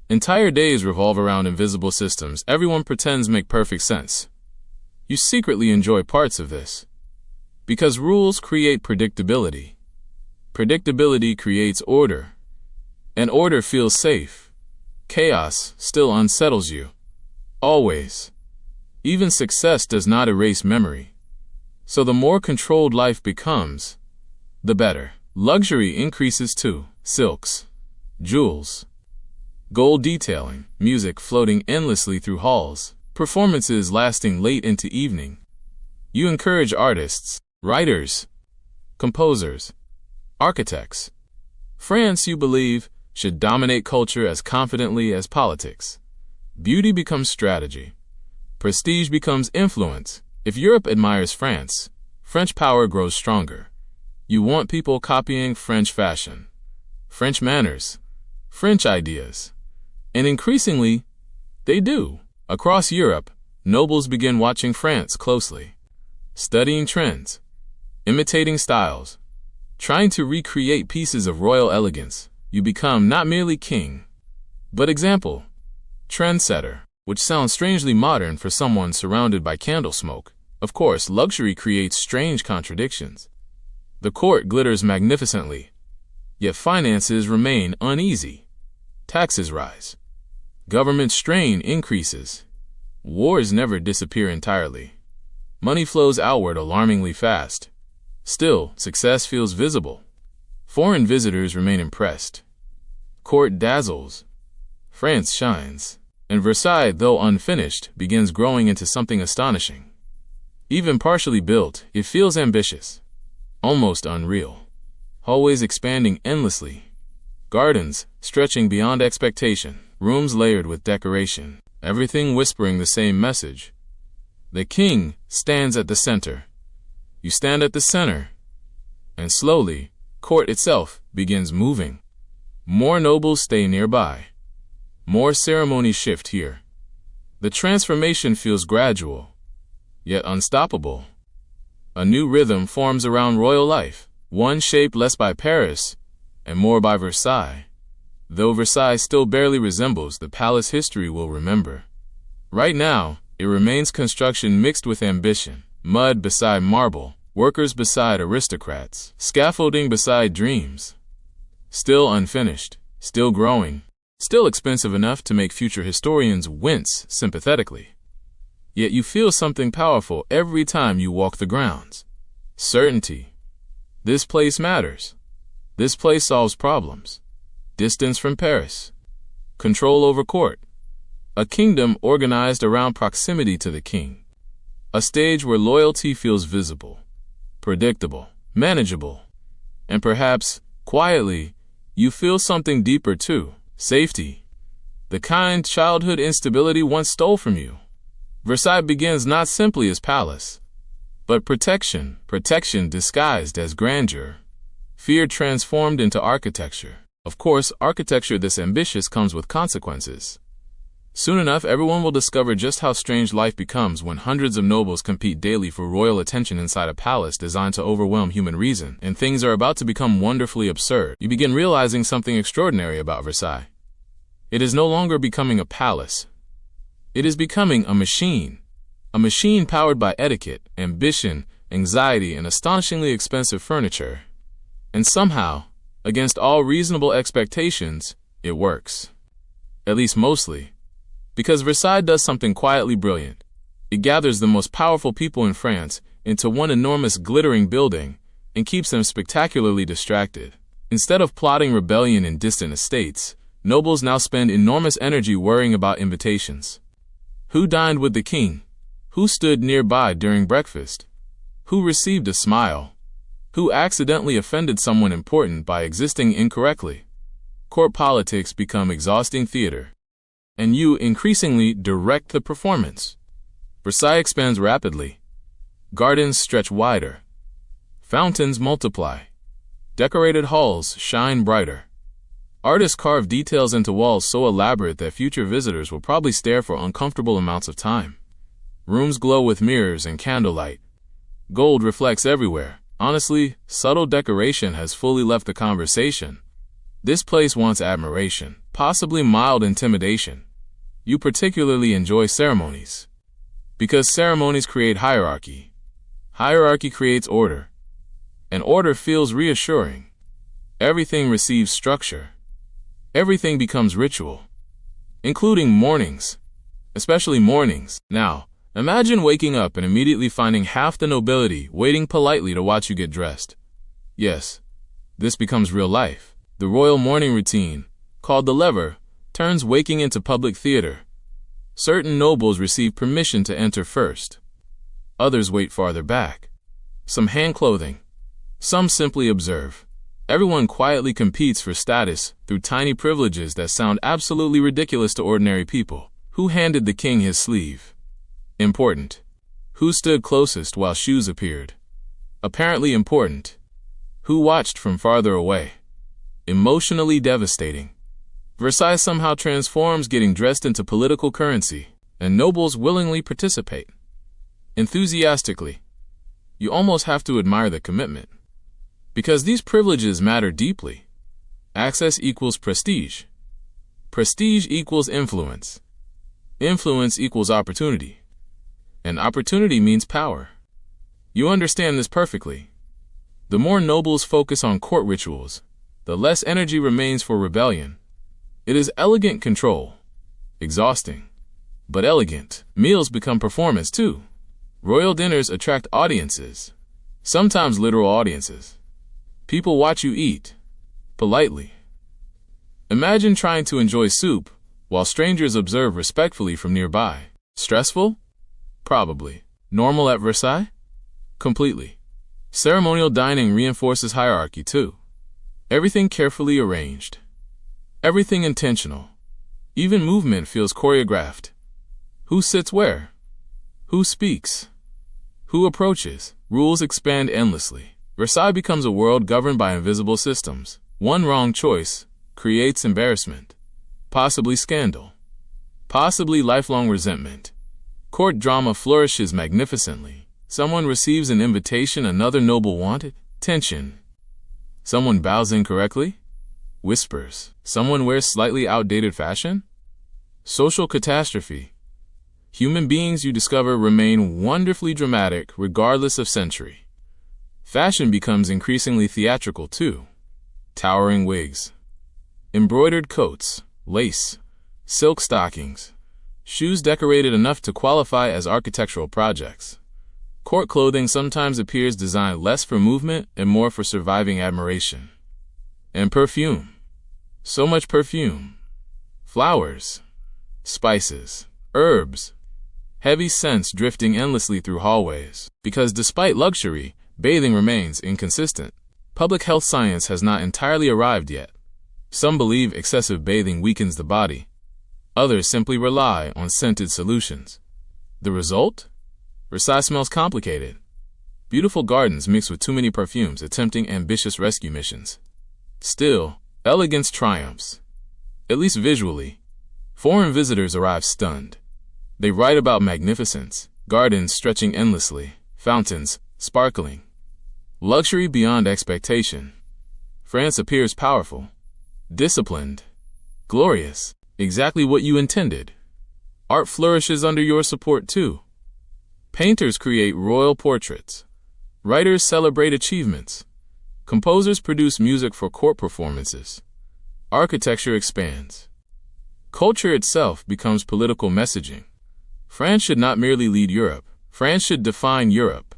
Entire days revolve around invisible systems everyone pretends make perfect sense. You secretly enjoy parts of this. Because rules create predictability. Predictability creates order. And order feels safe. Chaos still unsettles you. Always. Even success does not erase memory. So the more controlled life becomes, the better. Luxury increases too. Silks, jewels, gold detailing, music floating endlessly through halls, performances lasting late into evening. You encourage artists, writers, composers, architects. France, you believe, should dominate culture as confidently as politics. Beauty becomes strategy. Prestige becomes influence. If Europe admires France, French power grows stronger. You want people copying French fashion, French manners, French ideas. And increasingly, they do. Across Europe, nobles begin watching France closely, studying trends, imitating styles, trying to recreate pieces of royal elegance. You become not merely king, but example, trendsetter, which sounds strangely modern for someone surrounded by candle smoke. Of course, luxury creates strange contradictions. The court glitters magnificently, Yet finances remain uneasy. Taxes rise. Government strain increases. Wars never disappear entirely. Money flows outward alarmingly fast. Still, success feels visible. Foreign visitors remain impressed. Court dazzles. France shines. And Versailles, though unfinished, begins growing into something astonishing. Even partially built, it feels ambitious. Almost unreal. Hallways expanding endlessly. Gardens stretching beyond expectation. Rooms layered with decoration. Everything whispering the same message. The king stands at the center. You stand at the center. And slowly, court itself begins moving. More nobles stay nearby. More ceremonies shift here. The transformation feels gradual, yet unstoppable. A new rhythm forms around royal life, one shaped less by Paris and more by Versailles. Though Versailles still barely resembles the palace history will remember. Right now, it remains construction mixed with ambition, mud beside marble, workers beside aristocrats, scaffolding beside dreams. Still unfinished, still growing, still expensive enough to make future historians wince sympathetically. Yet you feel something powerful every time you walk the grounds. Certainty. This place matters. This place solves problems. Distance from Paris. Control over court. A kingdom organized around proximity to the king. A stage where loyalty feels visible, predictable, manageable. And perhaps, quietly, you feel something deeper too. Safety. The kind childhood instability once stole from you. Versailles begins not simply as palace, but protection disguised as grandeur. Fear transformed into architecture. Of course, architecture this ambitious comes with consequences. Soon enough, everyone will discover just how strange life becomes when hundreds of nobles compete daily for royal attention inside a palace designed to overwhelm human reason, and things are about to become wonderfully absurd. You begin realizing something extraordinary about Versailles. It is no longer becoming a palace. It is becoming a machine powered by etiquette, ambition, anxiety, and astonishingly expensive furniture. And somehow, against all reasonable expectations, it works. At least mostly. Because Versailles does something quietly brilliant. It gathers the most powerful people in France into one enormous glittering building and keeps them spectacularly distracted. Instead of plotting rebellion in distant estates, nobles now spend enormous energy worrying about invitations. Who dined with the king? Who stood nearby during breakfast? Who received a smile? Who accidentally offended someone important by existing incorrectly? Court politics become exhausting theater. And you increasingly direct the performance. Versailles expands rapidly. Gardens stretch wider. Fountains multiply. Decorated halls shine brighter. Artists carve details into walls so elaborate that future visitors will probably stare for uncomfortable amounts of time. Rooms glow with mirrors and candlelight. Gold reflects everywhere. Honestly, subtle decoration has fully left the conversation. This place wants admiration, possibly mild intimidation. You particularly enjoy ceremonies. Because ceremonies create hierarchy. Hierarchy creates order. And order feels reassuring. Everything receives structure. Everything becomes ritual. Including mornings. Especially mornings. Now, imagine waking up and immediately finding half the nobility waiting politely to watch you get dressed. Yes, this becomes real life. The royal morning routine, called the lever, turns waking into public theater. Certain nobles receive permission to enter first. Others wait farther back. Some hand clothing. Some simply observe. Everyone quietly competes for status through tiny privileges that sound absolutely ridiculous to ordinary people. Who handed the king his sleeve? Important. Who stood closest while shoes appeared? Apparently important. Who watched from farther away? Emotionally devastating. Versailles somehow transforms getting dressed into political currency, and nobles willingly participate. Enthusiastically. You almost have to admire the commitment. Because these privileges matter deeply. Access equals prestige. Prestige equals influence. Influence equals opportunity. And opportunity means power. You understand this perfectly. The more nobles focus on court rituals, the less energy remains for rebellion. It is elegant control. Exhausting, but elegant. Meals become performance too. Royal dinners attract audiences, sometimes literal audiences. People watch you eat, politely. Imagine trying to enjoy soup while strangers observe respectfully from nearby. Stressful? Probably. Normal at Versailles? Completely. Ceremonial dining reinforces hierarchy too. Everything carefully arranged. Everything intentional. Even movement feels choreographed. Who sits where? Who speaks? Who approaches? Rules expand endlessly. Versailles becomes a world governed by invisible systems. One wrong choice creates embarrassment, possibly scandal, possibly lifelong resentment. Court drama flourishes magnificently. Someone receives an invitation another noble wanted. Tension. Someone bows incorrectly. Whispers. Someone wears slightly outdated fashion. Social catastrophe. Human beings, you discover, remain wonderfully dramatic regardless of century. Fashion becomes increasingly theatrical too. Towering wigs, embroidered coats, lace, silk stockings, shoes decorated enough to qualify as architectural projects. Court clothing sometimes appears designed less for movement and more for surviving admiration. And perfume. So much perfume. Flowers, spices, herbs, heavy scents drifting endlessly through hallways. Because despite luxury, bathing remains inconsistent. Public health science has not entirely arrived yet. Some believe excessive bathing weakens the body. Others simply rely on scented solutions. The result? Versailles smells complicated. Beautiful gardens mixed with too many perfumes attempting ambitious rescue missions. Still, elegance triumphs. At least visually. Foreign visitors arrive stunned. They write about magnificence, gardens stretching endlessly, fountains sparkling. Luxury beyond expectation. France appears powerful, disciplined, glorious, exactly what you intended. Art flourishes under your support too. Painters create royal portraits. Writers celebrate achievements. Composers produce music for court performances. Architecture expands. Culture itself becomes political messaging. France should not merely lead Europe. France should define Europe.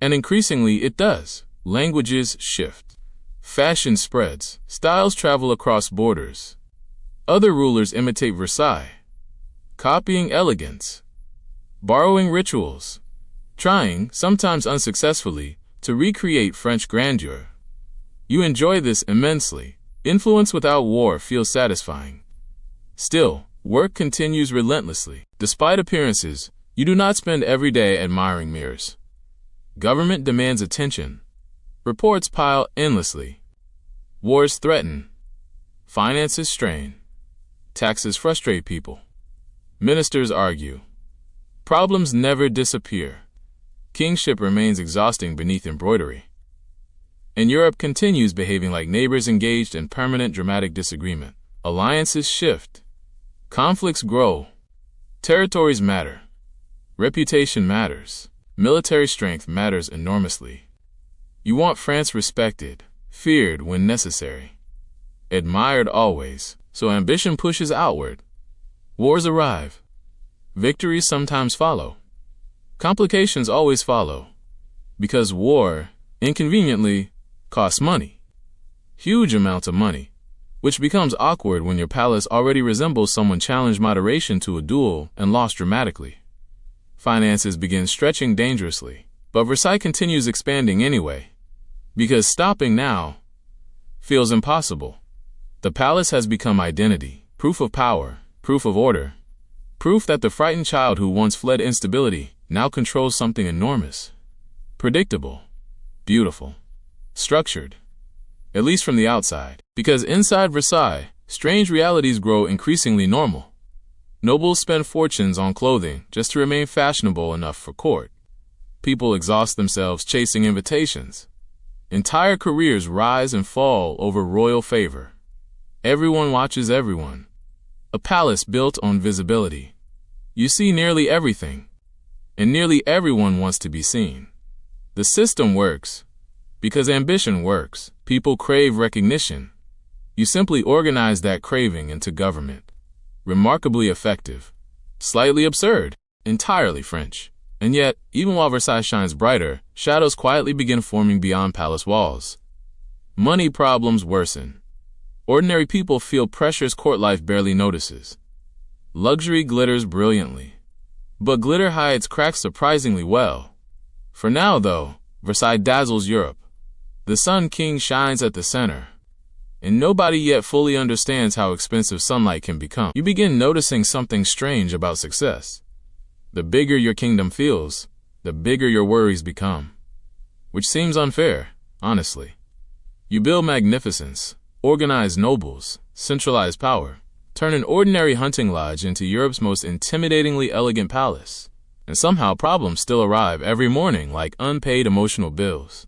And increasingly it does. Languages shift. Fashion spreads. Styles travel across borders. Other rulers imitate Versailles, copying elegance, borrowing rituals, trying, sometimes unsuccessfully, to recreate French grandeur. You enjoy this immensely. Influence without war feels satisfying. Still, work continues relentlessly. Despite appearances, you do not spend every day admiring mirrors. Government demands attention. Reports pile endlessly. Wars threaten. Finances strain. Taxes frustrate people. Ministers argue. Problems never disappear. Kingship remains exhausting beneath embroidery. And Europe continues behaving like neighbors engaged in permanent dramatic disagreement. Alliances shift. Conflicts grow. Territories matter. Reputation matters. Military strength matters enormously. You want France respected, feared when necessary, admired always, so ambition pushes outward. Wars arrive. Victories sometimes follow. Complications always follow. Because war, inconveniently, costs money. Huge amounts of money, which becomes awkward when your palace already resembles someone challenged moderation to a duel and lost dramatically. Finances begin stretching dangerously, but Versailles continues expanding anyway, because stopping now feels impossible. The palace has become identity, proof of power, proof of order, proof that the frightened child who once fled instability now controls something enormous. Predictable, beautiful, structured, at least from the outside, because inside Versailles, strange realities grow increasingly normal. Nobles spend fortunes on clothing just to remain fashionable enough for court. People exhaust themselves chasing invitations. Entire careers rise and fall over royal favor. Everyone watches everyone. A palace built on visibility. You see nearly everything, and nearly everyone wants to be seen. The system works because ambition works. People crave recognition, You simply organize that craving into government. Remarkably effective. Slightly absurd. Entirely French. And yet, even while Versailles shines brighter, shadows quietly begin forming beyond palace walls. Money problems worsen. Ordinary people feel pressures court life barely notices. Luxury glitters brilliantly. But glitter hides cracks surprisingly well. For now, though, Versailles dazzles Europe. The Sun King shines at the center. And nobody yet fully understands how expensive sunlight can become. You begin noticing something strange about success. The bigger your kingdom feels, the bigger your worries become. Which seems unfair, honestly. You build magnificence, organize nobles, centralize power, turn an ordinary hunting lodge into Europe's most intimidatingly elegant palace. And somehow problems still arrive every morning like unpaid emotional bills.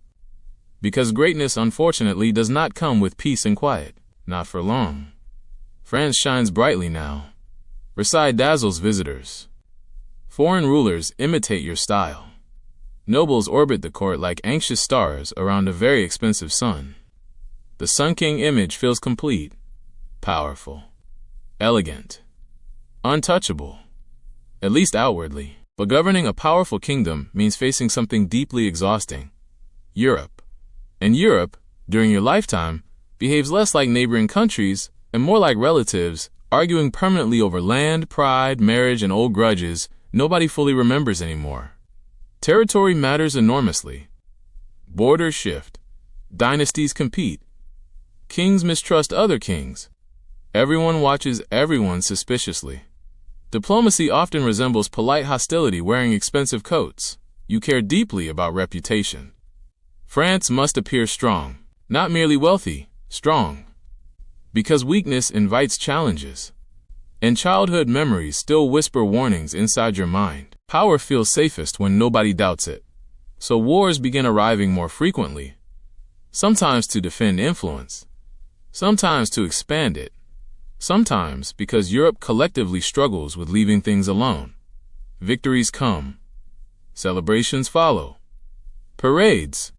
Because greatness, unfortunately, does not come with peace and quiet. Not for long. France shines brightly now. Versailles dazzles visitors. Foreign rulers imitate your style. Nobles orbit the court like anxious stars around a very expensive sun. The Sun King image feels complete, powerful, elegant, untouchable, at least outwardly. But governing a powerful kingdom means facing something deeply exhausting. Europe. And Europe, during your lifetime, behaves less like neighboring countries and more like relatives, arguing permanently over land, pride, marriage, and old grudges nobody fully remembers anymore. Territory matters enormously. Borders shift. Dynasties compete. Kings mistrust other kings. Everyone watches everyone suspiciously. Diplomacy often resembles polite hostility wearing expensive coats. You care deeply about reputation. France must appear strong, not merely wealthy, strong. Because weakness invites challenges. And childhood memories still whisper warnings inside your mind. Power feels safest when nobody doubts it. So wars begin arriving more frequently. Sometimes to defend influence. Sometimes to expand it. Sometimes because Europe collectively struggles with leaving things alone. Victories come. Celebrations follow. Parades.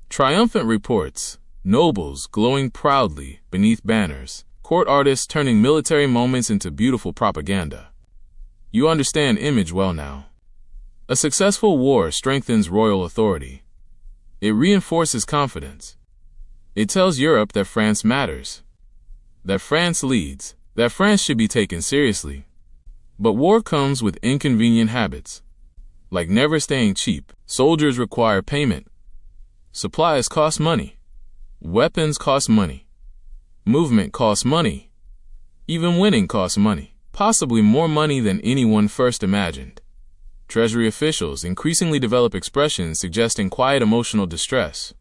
Triumphant reports. Nobles glowing proudly beneath banners. Court artists turning military moments into beautiful propaganda. You understand image well now. A successful war strengthens royal authority. It reinforces confidence. It tells Europe that France matters. That France leads, that France should be taken seriously. But war comes with inconvenient habits. Like never staying cheap. Soldiers require payment. Supplies cost money. Weapons cost money. Movement costs money. Even winning costs money. Possibly more money than anyone first imagined. Treasury officials increasingly develop expressions suggesting quiet emotional distress.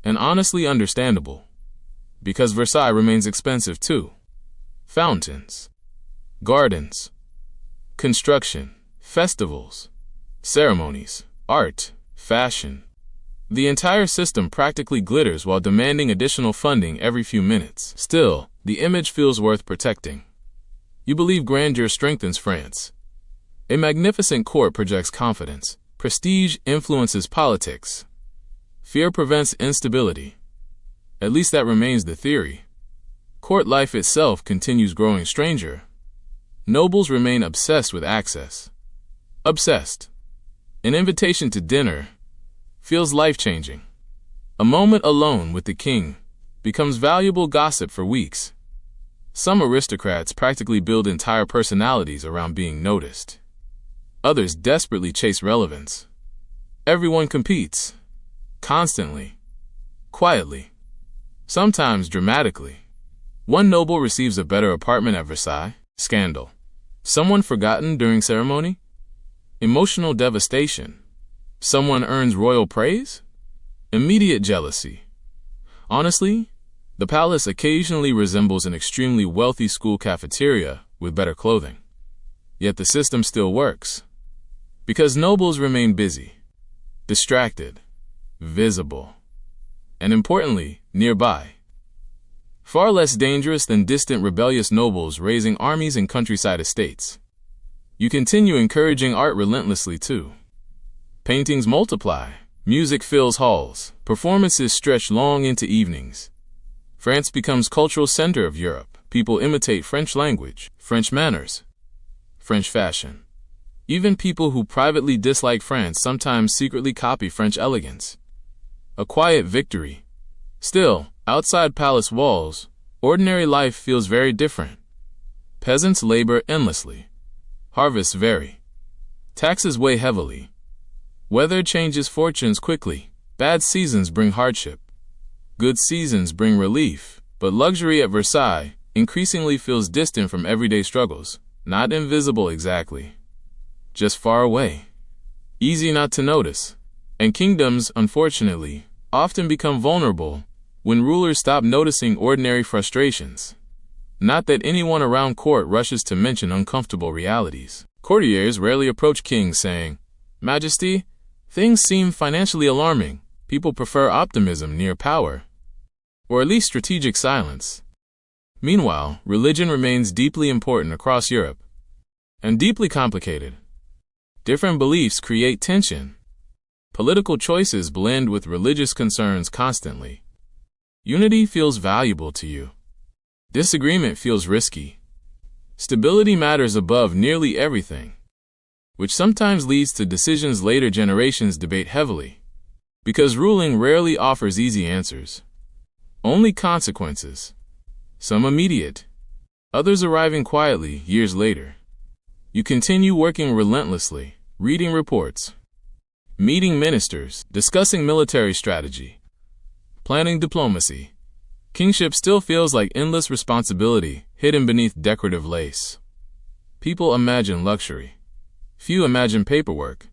And honestly understandable. Because Versailles remains expensive too. Fountains. Gardens. Construction. Festivals. Ceremonies. Art. Fashion. The entire system practically glitters while demanding additional funding every few minutes. Still, the image feels worth protecting. You believe grandeur strengthens France. A magnificent court projects confidence. Prestige influences politics. Fear prevents instability. At least that remains the theory. Court life itself continues growing stranger. Nobles remain obsessed with access. Obsessed. An invitation to dinner feels life-changing. A moment alone with the king becomes valuable gossip for weeks. Some aristocrats practically build entire personalities around being noticed. Others desperately chase relevance. Everyone competes. Constantly. Quietly. Sometimes dramatically. One noble receives a better apartment at Versailles. Scandal. Someone forgotten during ceremony? Emotional devastation. Someone earns royal praise? Immediate jealousy. Honestly, the palace occasionally resembles an extremely wealthy school cafeteria with better clothing. Yet the system still works. Because nobles remain busy, distracted, visible, and importantly, nearby. Far less dangerous than distant rebellious nobles raising armies in countryside estates. You continue encouraging art relentlessly too. Paintings multiply, music fills halls, performances stretch long into evenings. France becomes cultural center of Europe. People imitate French language, French manners, French fashion. Even people who privately dislike France sometimes secretly copy French elegance. A quiet victory. Still, outside palace walls, ordinary life feels very different. Peasants labor endlessly. Harvests vary. Taxes weigh heavily. Weather changes fortunes quickly. Bad seasons bring hardship. Good seasons bring relief, but luxury at Versailles increasingly feels distant from everyday struggles. Not invisible exactly, just far away. Easy not to notice. And kingdoms, unfortunately, often become vulnerable when rulers stop noticing ordinary frustrations. Not that anyone around court rushes to mention uncomfortable realities. Courtiers rarely approach kings saying, "Majesty, things seem financially alarming." People prefer optimism near power, or at least strategic silence. Meanwhile, religion remains deeply important across Europe, and deeply complicated. Different beliefs create tension. Political choices blend with religious concerns constantly. Unity feels valuable to you. Disagreement feels risky. Stability matters above nearly everything, which sometimes leads to decisions later generations debate heavily. Because ruling rarely offers easy answers. Only consequences. Some immediate, others arriving quietly years later. You continue working relentlessly, reading reports, meeting ministers, discussing military strategy, planning diplomacy. Kingship still feels like endless responsibility hidden beneath decorative lace. People imagine luxury. Few imagine paperwork.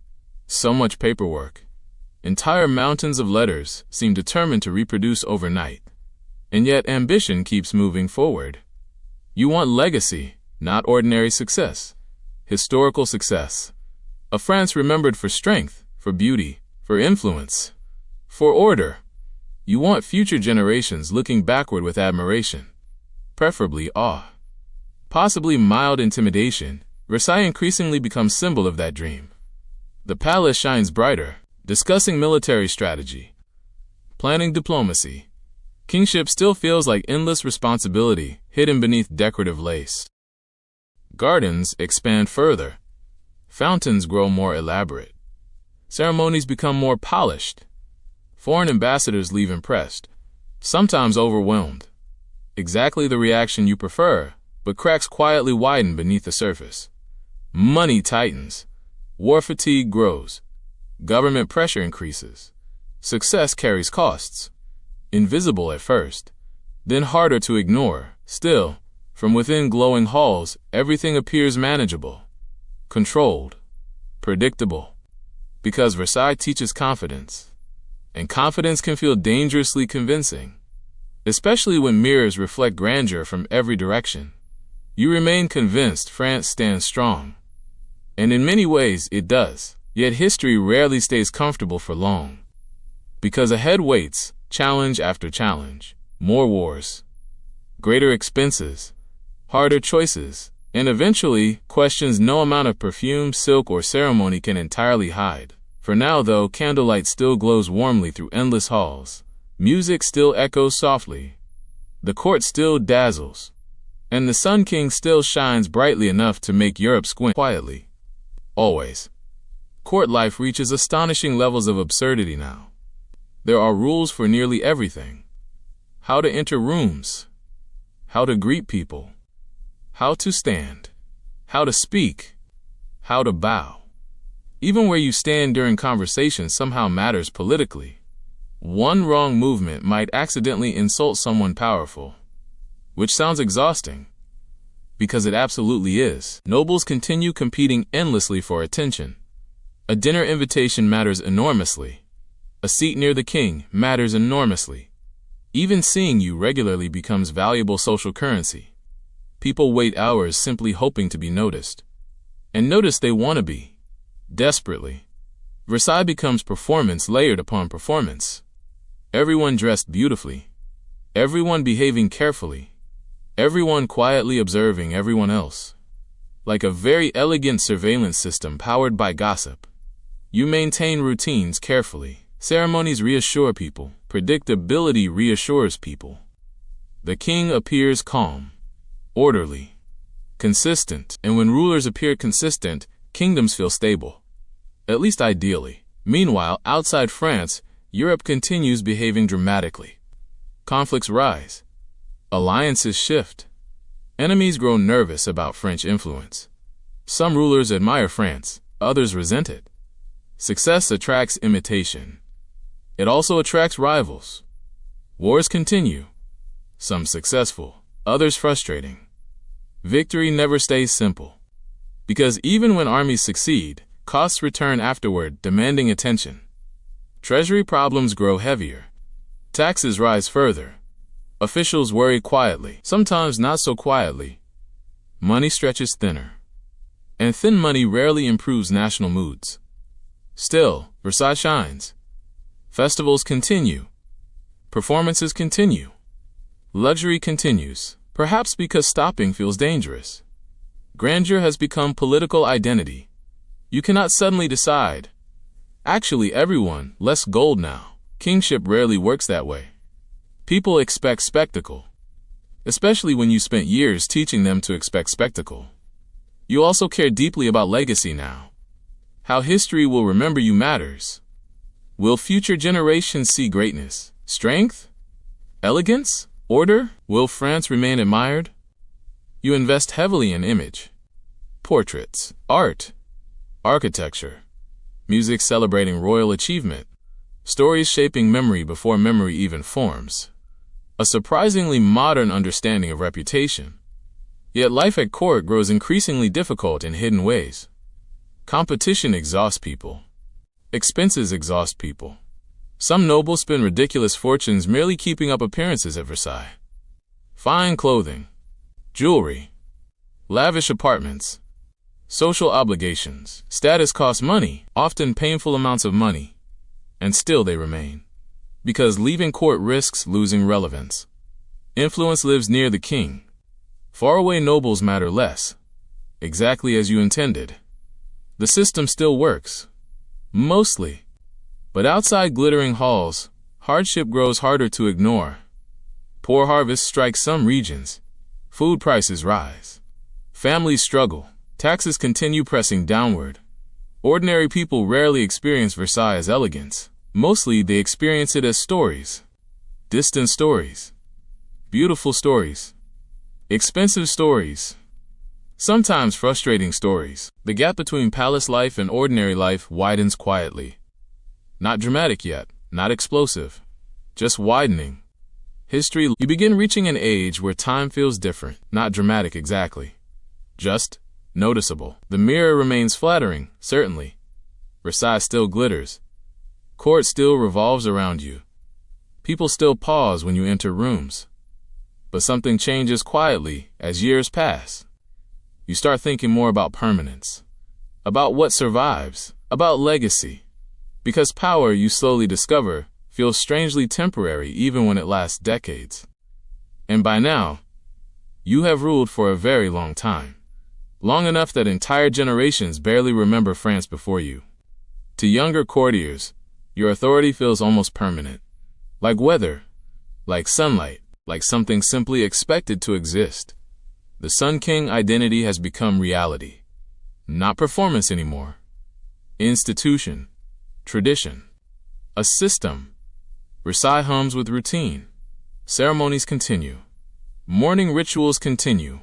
So much paperwork. Entire mountains of letters seem determined to reproduce overnight. And yet ambition keeps moving forward. You want legacy, not ordinary success. Historical success. A France remembered for strength, for beauty, for influence, for order. You want future generations looking backward with admiration, preferably awe. Possibly mild intimidation. Versailles increasingly becomes symbol of that dream. The palace shines brighter, discussing military strategy, planning diplomacy. Kingship still feels like endless responsibility hidden beneath decorative lace. Gardens expand further. Fountains grow more elaborate. Ceremonies become more polished. Foreign ambassadors leave impressed, sometimes overwhelmed. Exactly the reaction you prefer, but cracks quietly widen beneath the surface. Money tightens. War fatigue grows. Government pressure increases. Success carries costs. Invisible at first, then harder to ignore. Still, from within glowing halls, everything appears manageable, controlled, predictable. Because Versailles teaches confidence, and confidence can feel dangerously convincing, especially when mirrors reflect grandeur from every direction. You remain convinced France stands strong, and in many ways it does. Yet history rarely stays comfortable for long, because ahead waits challenge after challenge, more wars, greater expenses, harder choices, and eventually questions no amount of perfume, silk, or ceremony can entirely hide. For now, though, candlelight still glows warmly through endless halls. Music still echoes softly. The court still dazzles. And the Sun King still shines brightly enough to make Europe squint quietly. Always. Court life reaches astonishing levels of absurdity now. There are rules for nearly everything. How to enter rooms, how to greet people, how to stand, how to speak, how to bow. Even where you stand during conversation somehow matters politically. One wrong movement might accidentally insult someone powerful, which sounds exhausting, because it absolutely is. Nobles continue competing endlessly for attention. A dinner invitation matters enormously. A seat near the king matters enormously. Even seeing you regularly becomes valuable social currency. People wait hours simply hoping to be noticed. And noticed they want to be. Desperately. Versailles becomes performance layered upon performance. Everyone dressed beautifully. Everyone behaving carefully. Everyone quietly observing everyone else. Like a very elegant surveillance system powered by gossip. You maintain routines carefully. Ceremonies reassure people. Predictability reassures people. The king appears calm, orderly, consistent, and when rulers appear consistent, kingdoms feel stable, at least ideally. Meanwhile, outside France, Europe continues behaving dramatically. Conflicts rise. Alliances shift. Enemies grow nervous about French influence. Some rulers admire France, others resent it. Success attracts imitation. It also attracts rivals. Wars continue, some successful, others frustrating. Victory never stays simple, because even when armies succeed, costs return afterward, demanding attention. Treasury problems grow heavier. Taxes rise further. Officials worry quietly, sometimes not so quietly. Money stretches thinner, and thin money rarely improves national moods. Still, Versailles shines. Festivals continue. Performances continue. Luxury continues, perhaps because stopping feels dangerous. Grandeur has become political identity. You cannot suddenly decide. Actually, everyone, less gold now. Kingship rarely works that way. People expect spectacle, especially when you spent years teaching them to expect spectacle. You also care deeply about legacy now. How history will remember you matters. Will future generations see greatness, strength, elegance, order? Will France remain admired? You invest heavily in image. Portraits, art, architecture, music celebrating royal achievement, stories shaping memory before memory even forms. A surprisingly modern understanding of reputation. Yet life at court grows increasingly difficult in hidden ways. Competition exhausts people. Expenses exhaust people. Some nobles spend ridiculous fortunes merely keeping up appearances at Versailles. Fine clothing, jewelry, lavish apartments, social obligations, status costs money, often painful amounts of money, and still they remain. Because leaving court risks losing relevance. Influence lives near the king. Faraway nobles matter less. Exactly as you intended. The system still works. Mostly. But outside glittering halls, hardship grows harder to ignore. Poor harvests strike some regions. Food prices rise. Families struggle. Taxes continue pressing downward. Ordinary people rarely experience Versailles as elegance. Mostly they experience it as stories. Distant stories. Beautiful stories. Expensive stories. Sometimes frustrating stories. The gap between palace life and ordinary life widens quietly. Not dramatic yet, not explosive. Just widening. History, you begin reaching an age where time feels different. Not dramatic exactly. Just noticeable. The mirror remains flattering, certainly. Versailles still glitters. Court still revolves around you. People still pause when you enter rooms. But something changes quietly as years pass. You start thinking more about permanence, about what survives, about legacy. Because power, you slowly discover, feels strangely temporary even when it lasts decades. And by now, you have ruled for a very long time. Long enough that entire generations barely remember France before you. To younger courtiers, your authority feels almost permanent. Like weather, like sunlight, like something simply expected to exist. The Sun King identity has become reality. Not performance anymore. Institution. Tradition. A system. Versailles hums with routine. Ceremonies continue. Mourning rituals continue.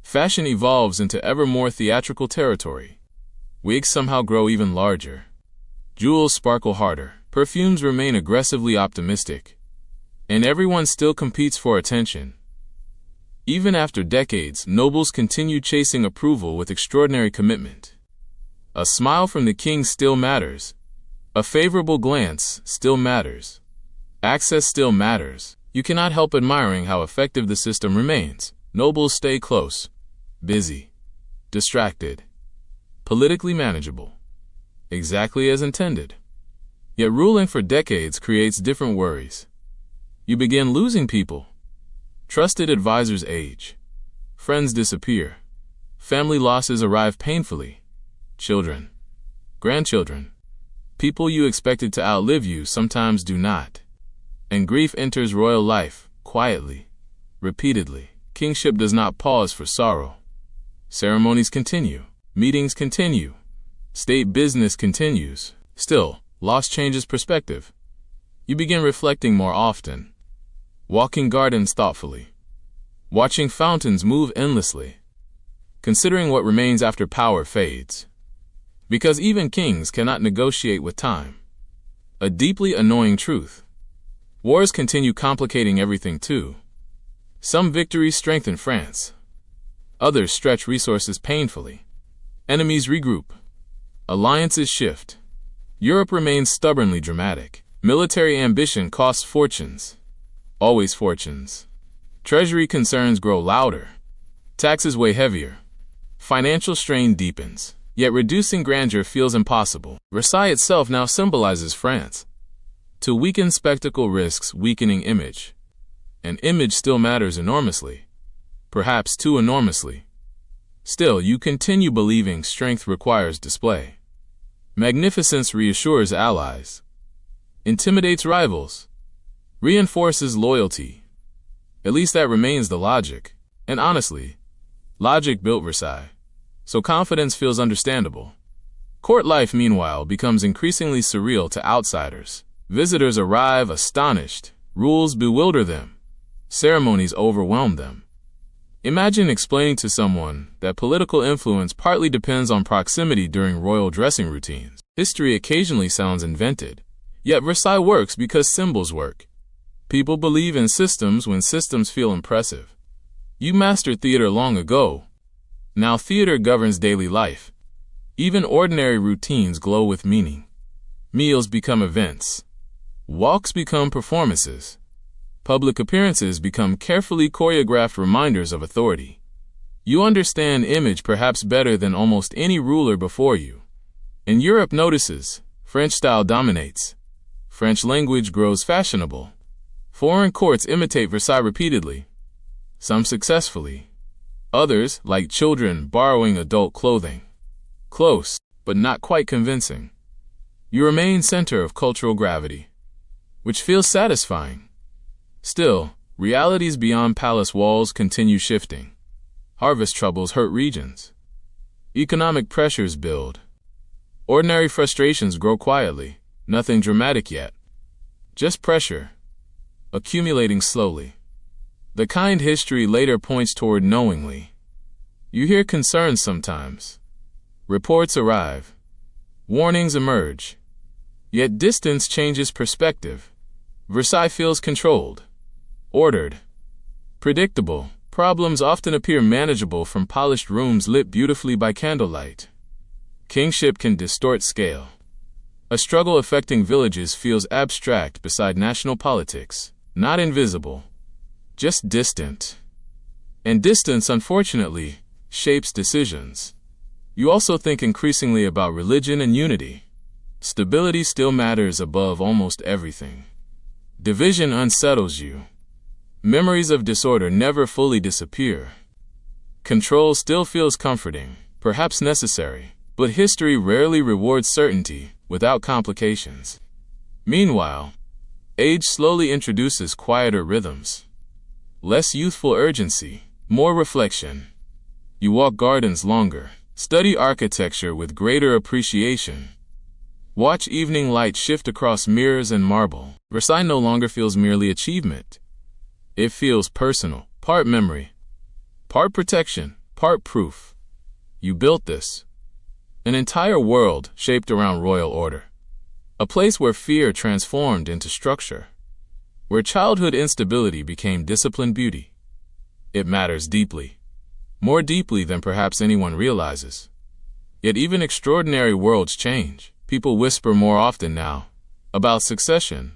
Fashion evolves into ever more theatrical territory. Wigs somehow grow even larger. Jewels sparkle harder. Perfumes remain aggressively optimistic. And everyone still competes for attention. Even after decades, nobles continue chasing approval with extraordinary commitment. A smile from the king still matters. A favorable glance still matters. Access still matters. You cannot help admiring how effective the system remains. Nobles stay close, busy, distracted, politically manageable. Exactly as intended. Yet ruling for decades creates different worries. You begin losing people. Trusted advisors age. Friends disappear. Family losses arrive painfully. Children, grandchildren, people you expected to outlive you sometimes do not. And grief enters royal life, quietly, repeatedly. Kingship does not pause for sorrow. Ceremonies continue. Meetings continue. State business continues. Still, loss changes perspective. You begin reflecting more often. Walking gardens thoughtfully. Watching fountains move endlessly. Considering what remains after power fades. Because even kings cannot negotiate with time. A deeply annoying truth. Wars continue complicating everything too. Some victories strengthen France. Others stretch resources painfully. Enemies regroup. Alliances shift. Europe remains stubbornly dramatic. Military ambition costs fortunes. Always fortunes. Treasury concerns grow louder. Taxes weigh heavier. Financial strain deepens. Yet reducing grandeur feels impossible. Versailles itself now symbolizes France. To weaken spectacle risks weakening image. And image still matters enormously. Perhaps too enormously. Still, you continue believing strength requires display. Magnificence reassures allies. Intimidates rivals. Reinforces loyalty. At least that remains the logic. And honestly, logic built Versailles. So confidence feels understandable. Court life, meanwhile, becomes increasingly surreal to outsiders. Visitors arrive astonished. Rules bewilder them. Ceremonies overwhelm them. Imagine explaining to someone that political influence partly depends on proximity during royal dressing routines. History occasionally sounds invented, yet Versailles works because symbols work. People believe in systems when systems feel impressive. You mastered theater long ago. Now theater governs daily life. Even ordinary routines glow with meaning. Meals become events. Walks become performances. Public appearances become carefully choreographed reminders of authority. You understand image perhaps better than almost any ruler before you. And Europe notices. French style dominates. French language grows fashionable. Foreign courts imitate Versailles repeatedly. Some successfully. Others, like children, borrowing adult clothing. Close, but not quite convincing. You remain center of cultural gravity, which feels satisfying. Still, realities beyond palace walls continue shifting. Harvest troubles hurt regions. Economic pressures build. Ordinary frustrations grow quietly, nothing dramatic yet. Just pressure, accumulating slowly. The kind history later points toward knowingly. You hear concerns sometimes. Reports arrive. Warnings emerge. Yet distance changes perspective. Versailles feels controlled. Ordered. Predictable. Problems often appear manageable from polished rooms lit beautifully by candlelight. Kingship can distort scale. A struggle affecting villages feels abstract beside national politics. Not invisible. Just distant. And distance, unfortunately, shapes decisions. You also think increasingly about religion and unity. Stability still matters above almost everything. Division unsettles you. Memories of disorder never fully disappear. Control still feels comforting, perhaps necessary, but history rarely rewards certainty without complications. Meanwhile, age slowly introduces quieter rhythms. Less youthful urgency, more reflection. You walk gardens longer, study architecture with greater appreciation. Watch evening light shift across mirrors and marble. Versailles no longer feels merely achievement. It feels personal, part memory, part protection, part proof. You built this. An entire world shaped around royal order. A place where fear transformed into structure. Where childhood instability became disciplined beauty. It matters deeply. More deeply than perhaps anyone realizes. Yet even extraordinary worlds change. People whisper more often now. About succession.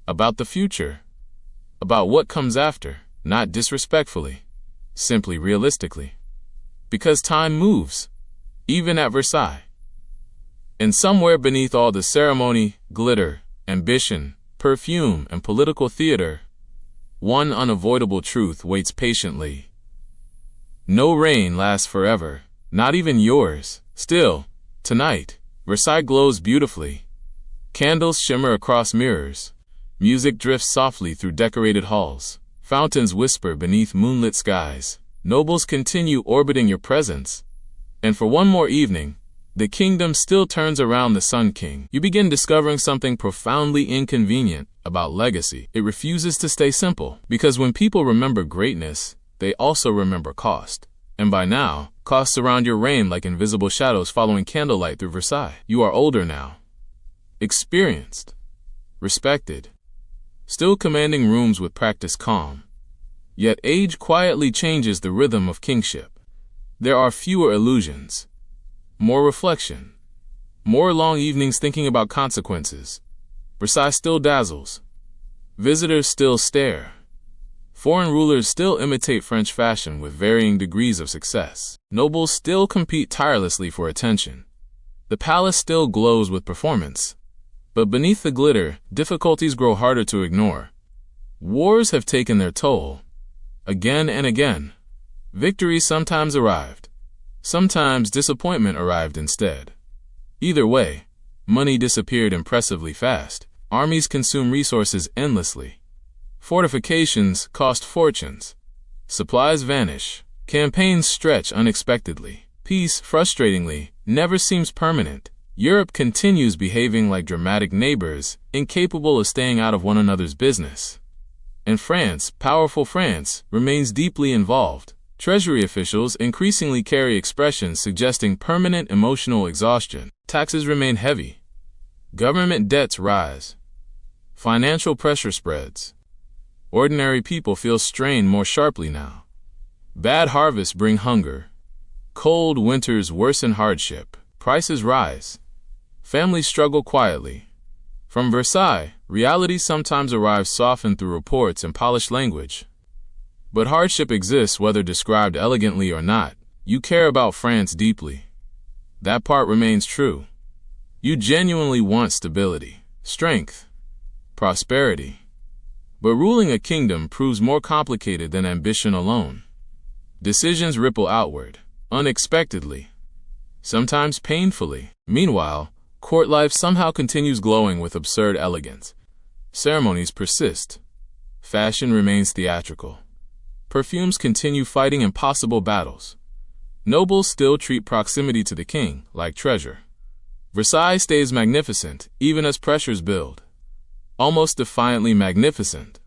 About the future. About what comes after, not disrespectfully, simply realistically. Because time moves, even at Versailles. And somewhere beneath all the ceremony, glitter, ambition, perfume, and political theater, one unavoidable truth waits patiently. No reign lasts forever, not even yours. Still, tonight, Versailles glows beautifully. Candles shimmer across mirrors. Music drifts softly through decorated halls. Fountains whisper beneath moonlit skies. Nobles continue orbiting your presence. And for one more evening, the kingdom still turns around the Sun King. You begin discovering something profoundly inconvenient about legacy. It refuses to stay simple, because when people remember greatness, they also remember cost. And by now, costs surround your reign like invisible shadows following candlelight through Versailles. You are older now, experienced, respected, still commanding rooms with practiced calm. Yet age quietly changes the rhythm of kingship. There are fewer illusions, more reflection, more long evenings thinking about consequences. Versailles still dazzles. Visitors still stare. Foreign rulers still imitate French fashion with varying degrees of success. Nobles still compete tirelessly for attention. The palace still glows with performance. But beneath the glitter, difficulties grow harder to ignore. Wars have taken their toll. Again and again. Victory sometimes arrived. Sometimes disappointment arrived instead. Either way, money disappeared impressively fast. Armies consume resources endlessly. Fortifications cost fortunes. Supplies vanish. Campaigns stretch unexpectedly. Peace, frustratingly, never seems permanent. Europe continues behaving like dramatic neighbors, incapable of staying out of one another's business. And France, powerful France, remains deeply involved. Treasury officials increasingly carry expressions suggesting permanent emotional exhaustion. Taxes remain heavy. Government debts rise. Financial pressure spreads. Ordinary people feel strain more sharply now. Bad harvests bring hunger. Cold winters worsen hardship. Prices rise. Families struggle quietly. From Versailles, reality sometimes arrives softened through reports and polished language. But hardship exists whether described elegantly or not. You care about France deeply. That part remains true. You genuinely want stability, strength, prosperity. But ruling a kingdom proves more complicated than ambition alone. Decisions ripple outward, unexpectedly, sometimes painfully. Meanwhile, court life somehow continues glowing with absurd elegance. Ceremonies persist. Fashion remains theatrical. Perfumes continue fighting impossible battles. Nobles still treat proximity to the king like treasure. Versailles stays magnificent, even as pressures build. Almost defiantly magnificent,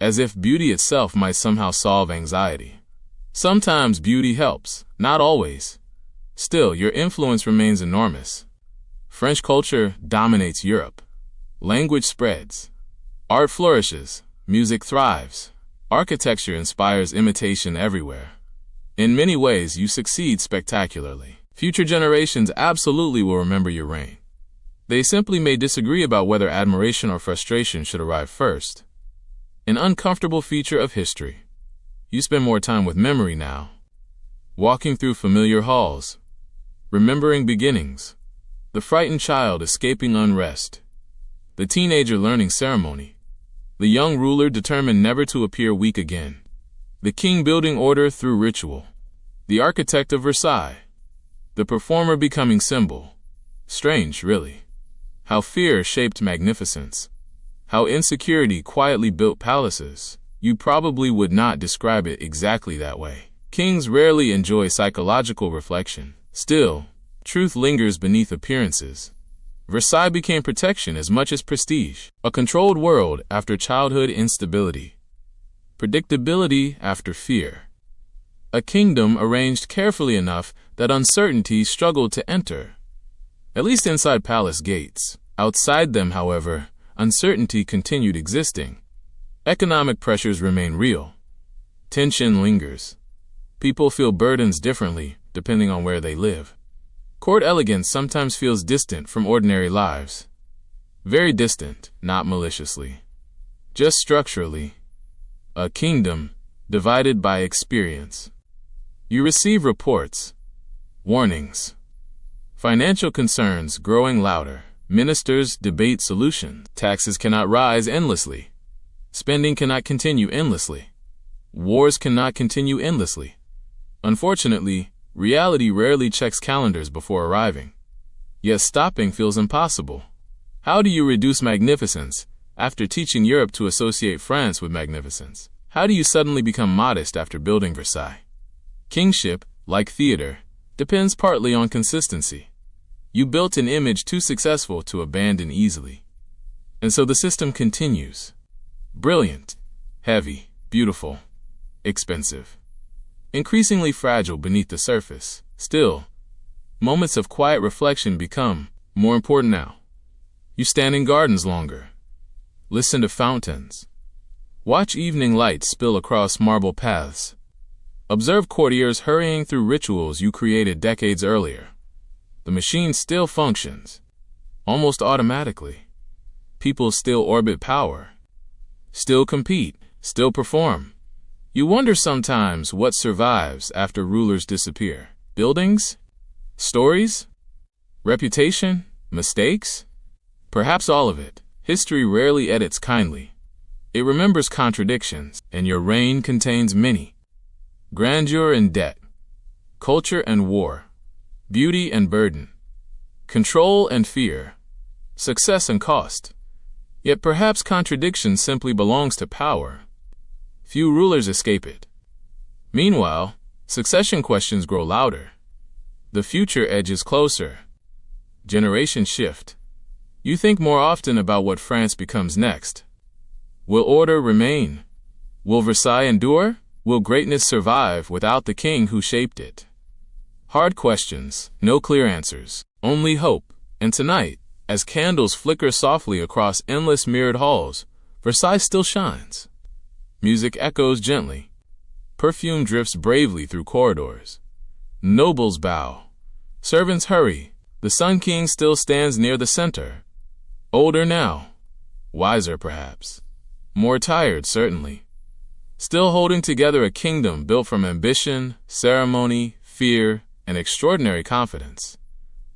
as if beauty itself might somehow solve anxiety. Sometimes beauty helps, not always. Still, your influence remains enormous. French culture dominates Europe. Language spreads. Art flourishes. Music thrives. Architecture inspires imitation everywhere. In many ways, you succeed spectacularly. Future generations absolutely will remember your reign. They simply may disagree about whether admiration or frustration should arrive first. An uncomfortable feature of history. You spend more time with memory now. Walking through familiar halls. Remembering beginnings. The frightened child escaping unrest. The teenager learning ceremony. The young ruler determined never to appear weak again. The king building order through ritual. The architect of Versailles. The performer becoming symbol. Strange, really. How fear shaped magnificence. How insecurity quietly built palaces. You probably would not describe it exactly that way. Kings rarely enjoy psychological reflection. Still, truth lingers beneath appearances. Versailles became protection as much as prestige. A controlled world after childhood instability. Predictability after fear. A kingdom arranged carefully enough that uncertainty struggled to enter. At least inside palace gates. Outside them, however, uncertainty continued existing. Economic pressures remain real. Tension lingers. People feel burdens differently, depending on where they live. Court elegance sometimes feels distant from ordinary lives. Very distant, not maliciously. Just structurally. A kingdom divided by experience. You receive reports, warnings. Financial concerns growing louder. Ministers debate solutions. Taxes cannot rise endlessly. Spending cannot continue endlessly. Wars cannot continue endlessly. Unfortunately, reality rarely checks calendars before arriving. Yet stopping feels impossible. How do you reduce magnificence after teaching Europe to associate France with magnificence? How do you suddenly become modest after building Versailles? Kingship, like theater, depends partly on consistency. You built an image too successful to abandon easily. And so the system continues. Brilliant, heavy, beautiful, expensive. Increasingly fragile beneath the surface. Still, moments of quiet reflection become more important now. You stand in gardens longer. Listen to fountains. Watch evening light spill across marble paths. Observe courtiers hurrying through rituals you created decades earlier. The machine still functions, almost automatically. People still orbit power, still compete, still perform. You wonder sometimes what survives after rulers disappear. Buildings? Stories? Reputation? Mistakes? Perhaps all of it. History rarely edits kindly. It remembers contradictions, and your reign contains many. Grandeur and debt, culture and war, beauty and burden, control and fear, success and cost. Yet perhaps contradiction simply belongs to power. Few rulers escape it. Meanwhile, succession questions grow louder. The future edges closer. Generations shift. You think more often about what France becomes next. Will order remain? Will Versailles endure? Will greatness survive without the king who shaped it? Hard questions, no clear answers, only hope. And tonight, as candles flicker softly across endless mirrored halls, Versailles still shines. Music echoes gently. Perfume drifts bravely through corridors. Nobles bow. Servants hurry. The Sun King still stands near the center. Older now. Wiser, perhaps. More tired, certainly. Still holding together a kingdom built from ambition, ceremony, fear, and extraordinary confidence.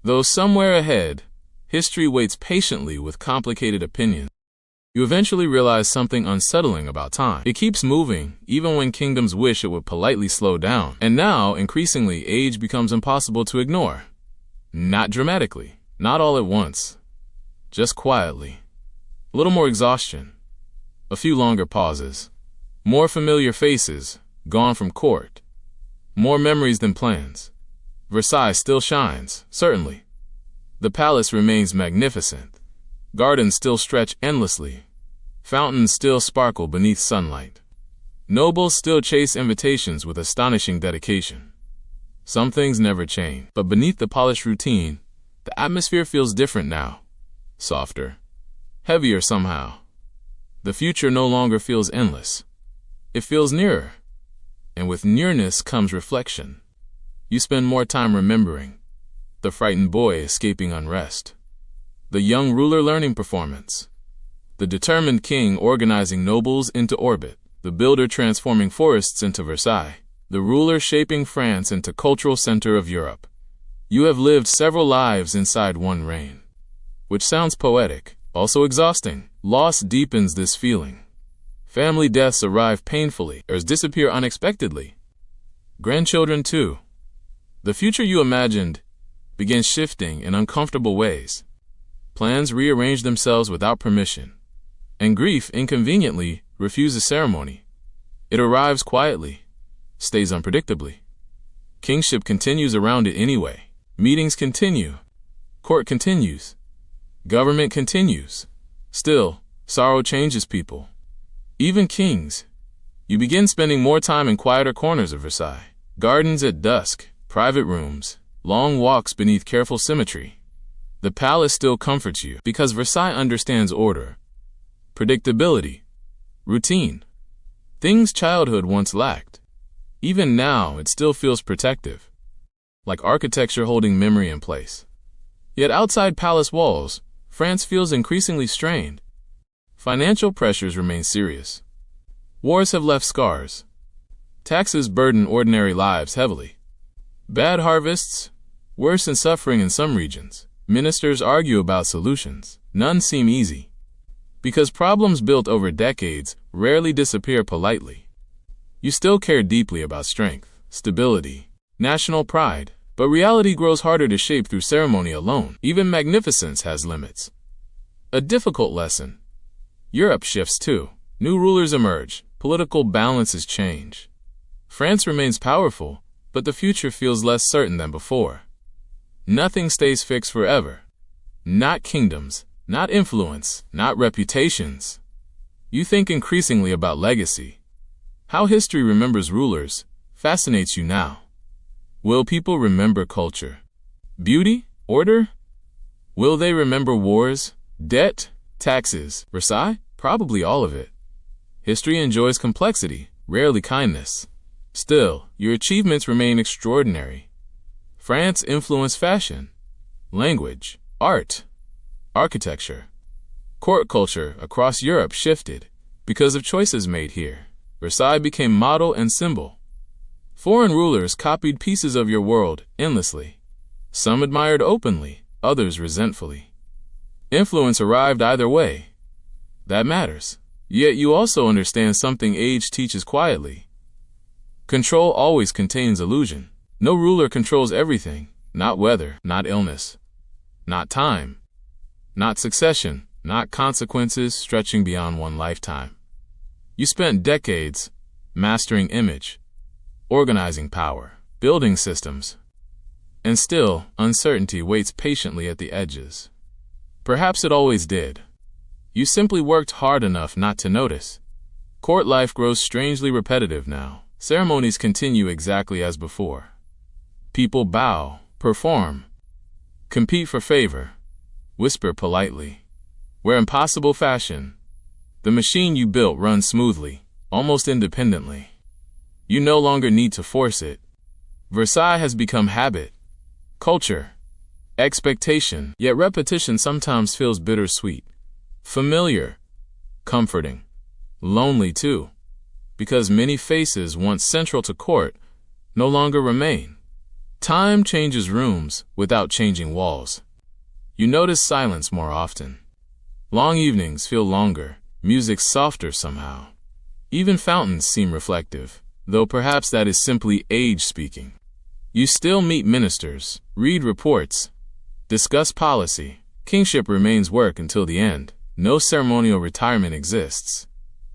Though somewhere ahead, history waits patiently with complicated opinions. You eventually realize something unsettling about time. It keeps moving, even when kingdoms wish it would politely slow down. And now, increasingly, age becomes impossible to ignore. Not dramatically, not all at once. Just quietly. A little more exhaustion. A few longer pauses. More familiar faces, gone from court. More memories than plans. Versailles still shines, certainly. The palace remains magnificent. Gardens still stretch endlessly. Fountains still sparkle beneath sunlight. Nobles still chase invitations with astonishing dedication. Some things never change, but beneath the polished routine, the atmosphere feels different now. Softer. Heavier somehow. The future no longer feels endless. It feels nearer. And with nearness comes reflection. You spend more time remembering. The frightened boy escaping unrest. The young ruler learning performance. The determined king organizing nobles into orbit. The builder transforming forests into Versailles. The ruler shaping France into cultural center of Europe. You have lived several lives inside one reign. Which sounds poetic, also exhausting. Loss deepens this feeling. Family deaths arrive painfully, heirs disappear unexpectedly. Grandchildren too. The future you imagined begins shifting in uncomfortable ways. Plans rearrange themselves without permission. And grief, inconveniently, refuses ceremony. It arrives quietly, stays unpredictably. Kingship continues around it anyway. Meetings continue. Court continues. Government continues. Still, sorrow changes people. Even kings. You begin spending more time in quieter corners of Versailles. Gardens at dusk, private rooms, long walks beneath careful symmetry. The palace still comforts you because Versailles understands order, predictability, routine. Things childhood once lacked. Even now, it still feels protective, like architecture holding memory in place. Yet outside palace walls, France feels increasingly strained. Financial pressures remain serious. Wars have left scars. Taxes burden ordinary lives heavily. Bad harvests, worsen suffering in some regions. Ministers argue about solutions. None seem easy. Because problems built over decades rarely disappear politely. You still care deeply about strength, stability, national pride, but reality grows harder to shape through ceremony alone. Even magnificence has limits. A difficult lesson. Europe shifts too. New rulers emerge, Political balances change. France remains powerful, but the future feels less certain than before. Nothing stays fixed forever. Not kingdoms, not influence, not reputations. You think increasingly about legacy. How history remembers rulers fascinates you now. Will people remember culture? Beauty? Order? Will they remember wars? Debt? Taxes? Versailles? Probably all of it. History enjoys complexity, rarely kindness. Still, your achievements remain extraordinary. France influenced fashion, language, art, architecture. Court culture across Europe shifted because of choices made here. Versailles became model and symbol. Foreign rulers copied pieces of your world endlessly. Some admired openly, others resentfully. Influence arrived either way. That matters. Yet you also understand something age teaches quietly. Control always contains illusion. No ruler controls everything. Not weather, not illness, not time, not succession, not consequences stretching beyond one lifetime. You spent decades mastering image, organizing power, building systems, and still uncertainty waits patiently at the edges. Perhaps it always did. You simply worked hard enough not to notice. Court life grows strangely repetitive now. Ceremonies continue exactly as before. People bow, perform, compete for favor, whisper politely. Wear impossible fashion. The machine you built runs smoothly, almost independently. You no longer need to force it. Versailles has become habit, culture, expectation, yet repetition sometimes feels bittersweet. Familiar, comforting, lonely too, because many faces once central to court no longer remain. Time changes rooms without changing walls. You notice silence more often. Long evenings feel longer, music softer somehow. Even fountains seem reflective, though perhaps that is simply age speaking. You still meet ministers, read reports, discuss policy. Kingship remains work until the end. No ceremonial retirement exists.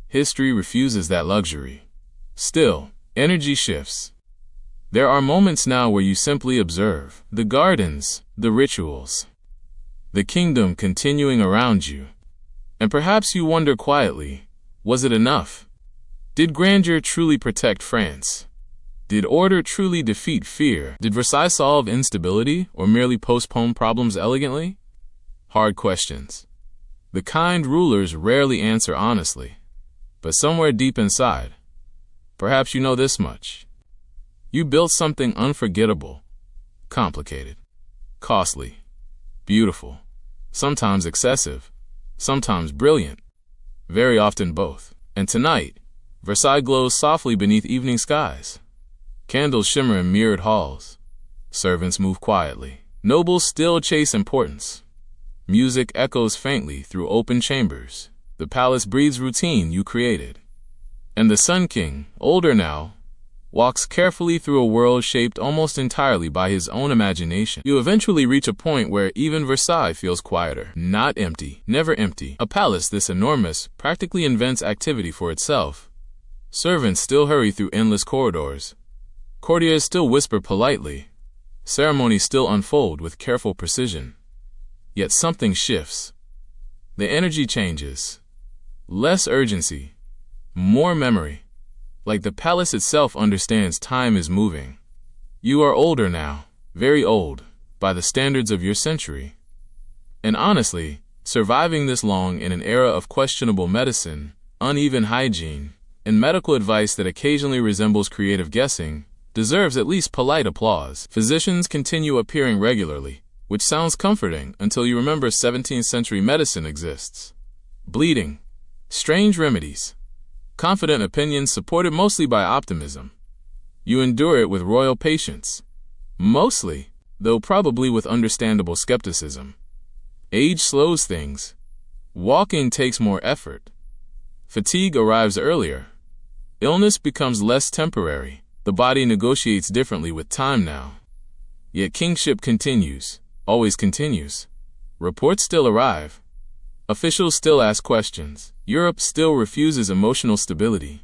History refuses that luxury. Still, energy shifts. There are moments now where you simply observe the gardens, the rituals, the kingdom continuing around you. And perhaps you wonder quietly, was it enough? Did grandeur truly protect France? Did order truly defeat fear? Did Versailles solve instability or merely postpone problems elegantly? Hard questions. The kind rulers rarely answer honestly, but somewhere deep inside, perhaps you know this much. You built something unforgettable, complicated, costly, beautiful, sometimes excessive, sometimes brilliant, very often both. And tonight, Versailles glows softly beneath evening skies. Candles shimmer in mirrored halls. Servants move quietly. Nobles still chase importance. Music echoes faintly through open chambers. The palace breathes routine you created. And the Sun King, older now, walks carefully through a world shaped almost entirely by his own imagination. You eventually reach a point where even Versailles feels quieter, not empty, never empty. A palace this enormous practically invents activity for itself. Servants still hurry through endless corridors. Courtiers still whisper politely. Ceremonies still unfold with careful precision. Yet something shifts. The energy changes. Less urgency, more memory. Like the palace itself understands time is moving. You are older now, very old, by the standards of your century. And honestly, surviving this long in an era of questionable medicine, uneven hygiene, and medical advice that occasionally resembles creative guessing, deserves at least polite applause. Physicians continue appearing regularly, which sounds comforting until you remember 17th century medicine exists. Bleeding, strange remedies, confident opinions supported mostly by optimism. You endure it with royal patience. Mostly, though probably with understandable skepticism. Age slows things. Walking takes more effort. Fatigue arrives earlier. Illness becomes less temporary. The body negotiates differently with time now. Yet kingship continues, always continues. Reports still arrive. Officials still ask questions. Europe still refuses emotional stability.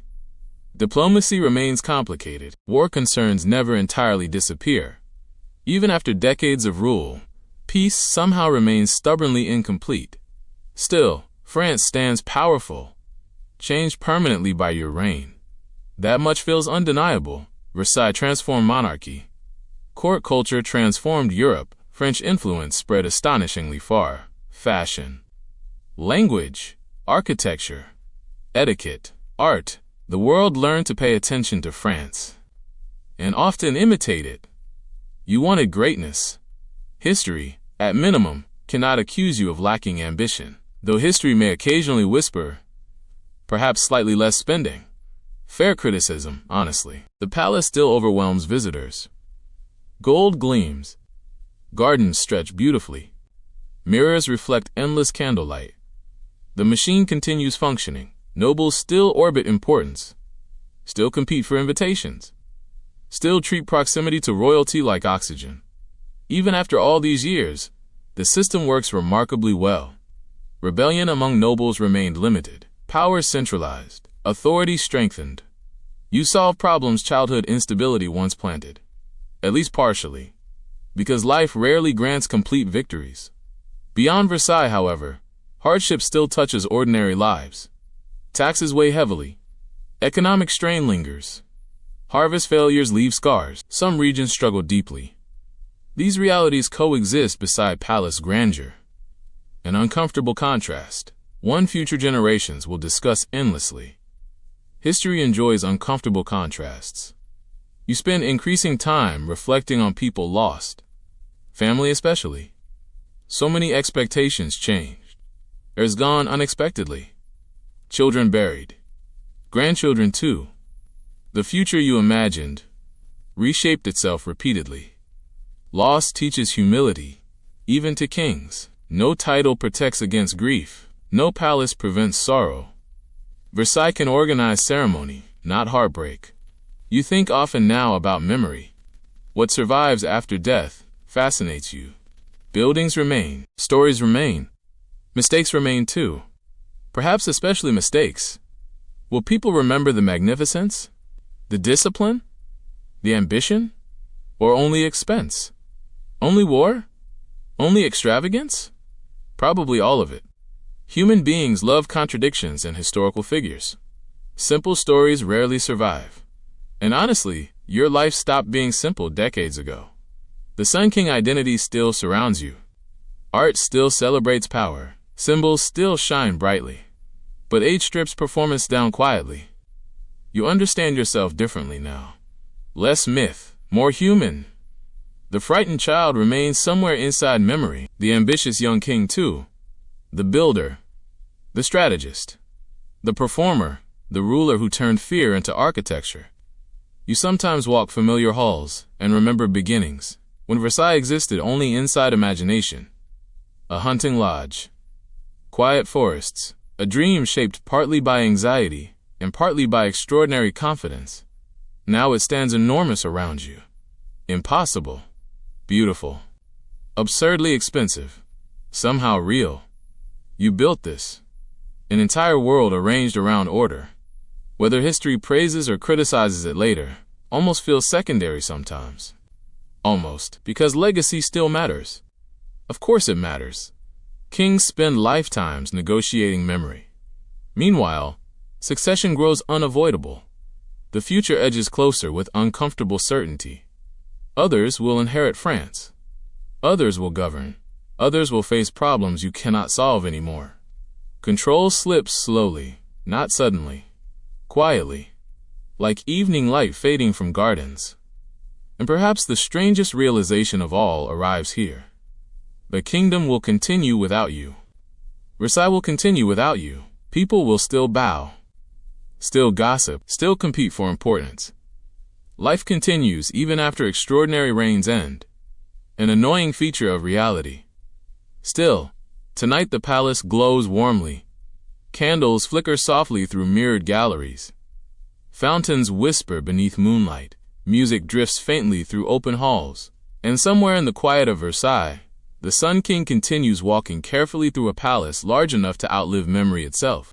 Diplomacy remains complicated. War concerns never entirely disappear. Even after decades of rule, peace somehow remains stubbornly incomplete. Still, France stands powerful, changed permanently by your reign. That much feels undeniable. Versailles transformed monarchy. Court culture transformed Europe. French influence spread astonishingly far. Fashion, language, architecture, etiquette, art. The world learned to pay attention to France and often imitate it. You wanted greatness. History, at minimum, cannot accuse you of lacking ambition, though history may occasionally whisper, perhaps slightly less spending. Fair criticism, honestly. The palace still overwhelms visitors. Gold gleams. Gardens stretch beautifully. Mirrors reflect endless candlelight. The machine continues functioning. Nobles still orbit importance. Still compete for invitations. Still treat proximity to royalty like oxygen. Even after all these years, the system works remarkably well. Rebellion among nobles remained limited. Power centralized. Authority strengthened. You solve problems childhood instability once planted. At least partially. Because life rarely grants complete victories. Beyond Versailles, however, hardship still touches ordinary lives. Taxes weigh heavily. Economic strain lingers. Harvest failures leave scars. Some regions struggle deeply. These realities coexist beside palace grandeur. An uncomfortable contrast, one future generations will discuss endlessly. History enjoys uncomfortable contrasts. You spend increasing time reflecting on people lost. Family especially. So many expectations changed. Heirs gone unexpectedly. Children buried. Grandchildren too. The future you imagined reshaped itself repeatedly. Loss teaches humility, even to kings. No title protects against grief. No palace prevents sorrow. Versailles can organize ceremony, not heartbreak. You think often now about memory. What survives after death fascinates you. Buildings remain, stories remain, mistakes remain too. Perhaps especially mistakes. Will people remember the magnificence, the discipline, the ambition, or only expense? Only war? Only extravagance? Probably all of it. Human beings love contradictions and historical figures. Simple stories rarely survive. And honestly, your life stopped being simple decades ago. The Sun King identity still surrounds you. Art still celebrates power. Symbols still shine brightly. But age strips performance down quietly. You understand yourself differently now. Less myth, more human. The frightened child remains somewhere inside memory. The ambitious young king too. The builder. The strategist. The performer. The ruler who turned fear into architecture. You sometimes walk familiar halls and remember beginnings, when Versailles existed only inside imagination. A hunting lodge. Quiet forests. A dream shaped partly by anxiety and partly by extraordinary confidence. Now it stands enormous around you. Impossible. Beautiful. Absurdly expensive. Somehow real. You built this. An entire world arranged around order. Whether history praises or criticizes it later, almost feels secondary sometimes. Almost, because legacy still matters. Of course it matters. Kings spend lifetimes negotiating memory. Meanwhile, succession grows unavoidable. The future edges closer with uncomfortable certainty. Others will inherit France. Others will govern. Others will face problems you cannot solve anymore. Control slips slowly, not suddenly. Quietly. Like evening light fading from gardens. And perhaps the strangest realization of all arrives here. The kingdom will continue without you. Versailles will continue without you. People will still bow. Still gossip. Still compete for importance. Life continues even after extraordinary reigns end. An annoying feature of reality. Still, tonight the palace glows warmly. Candles flicker softly through mirrored galleries. Fountains whisper beneath moonlight. Music drifts faintly through open halls. And somewhere in the quiet of Versailles, the Sun King continues walking carefully through a palace large enough to outlive memory itself.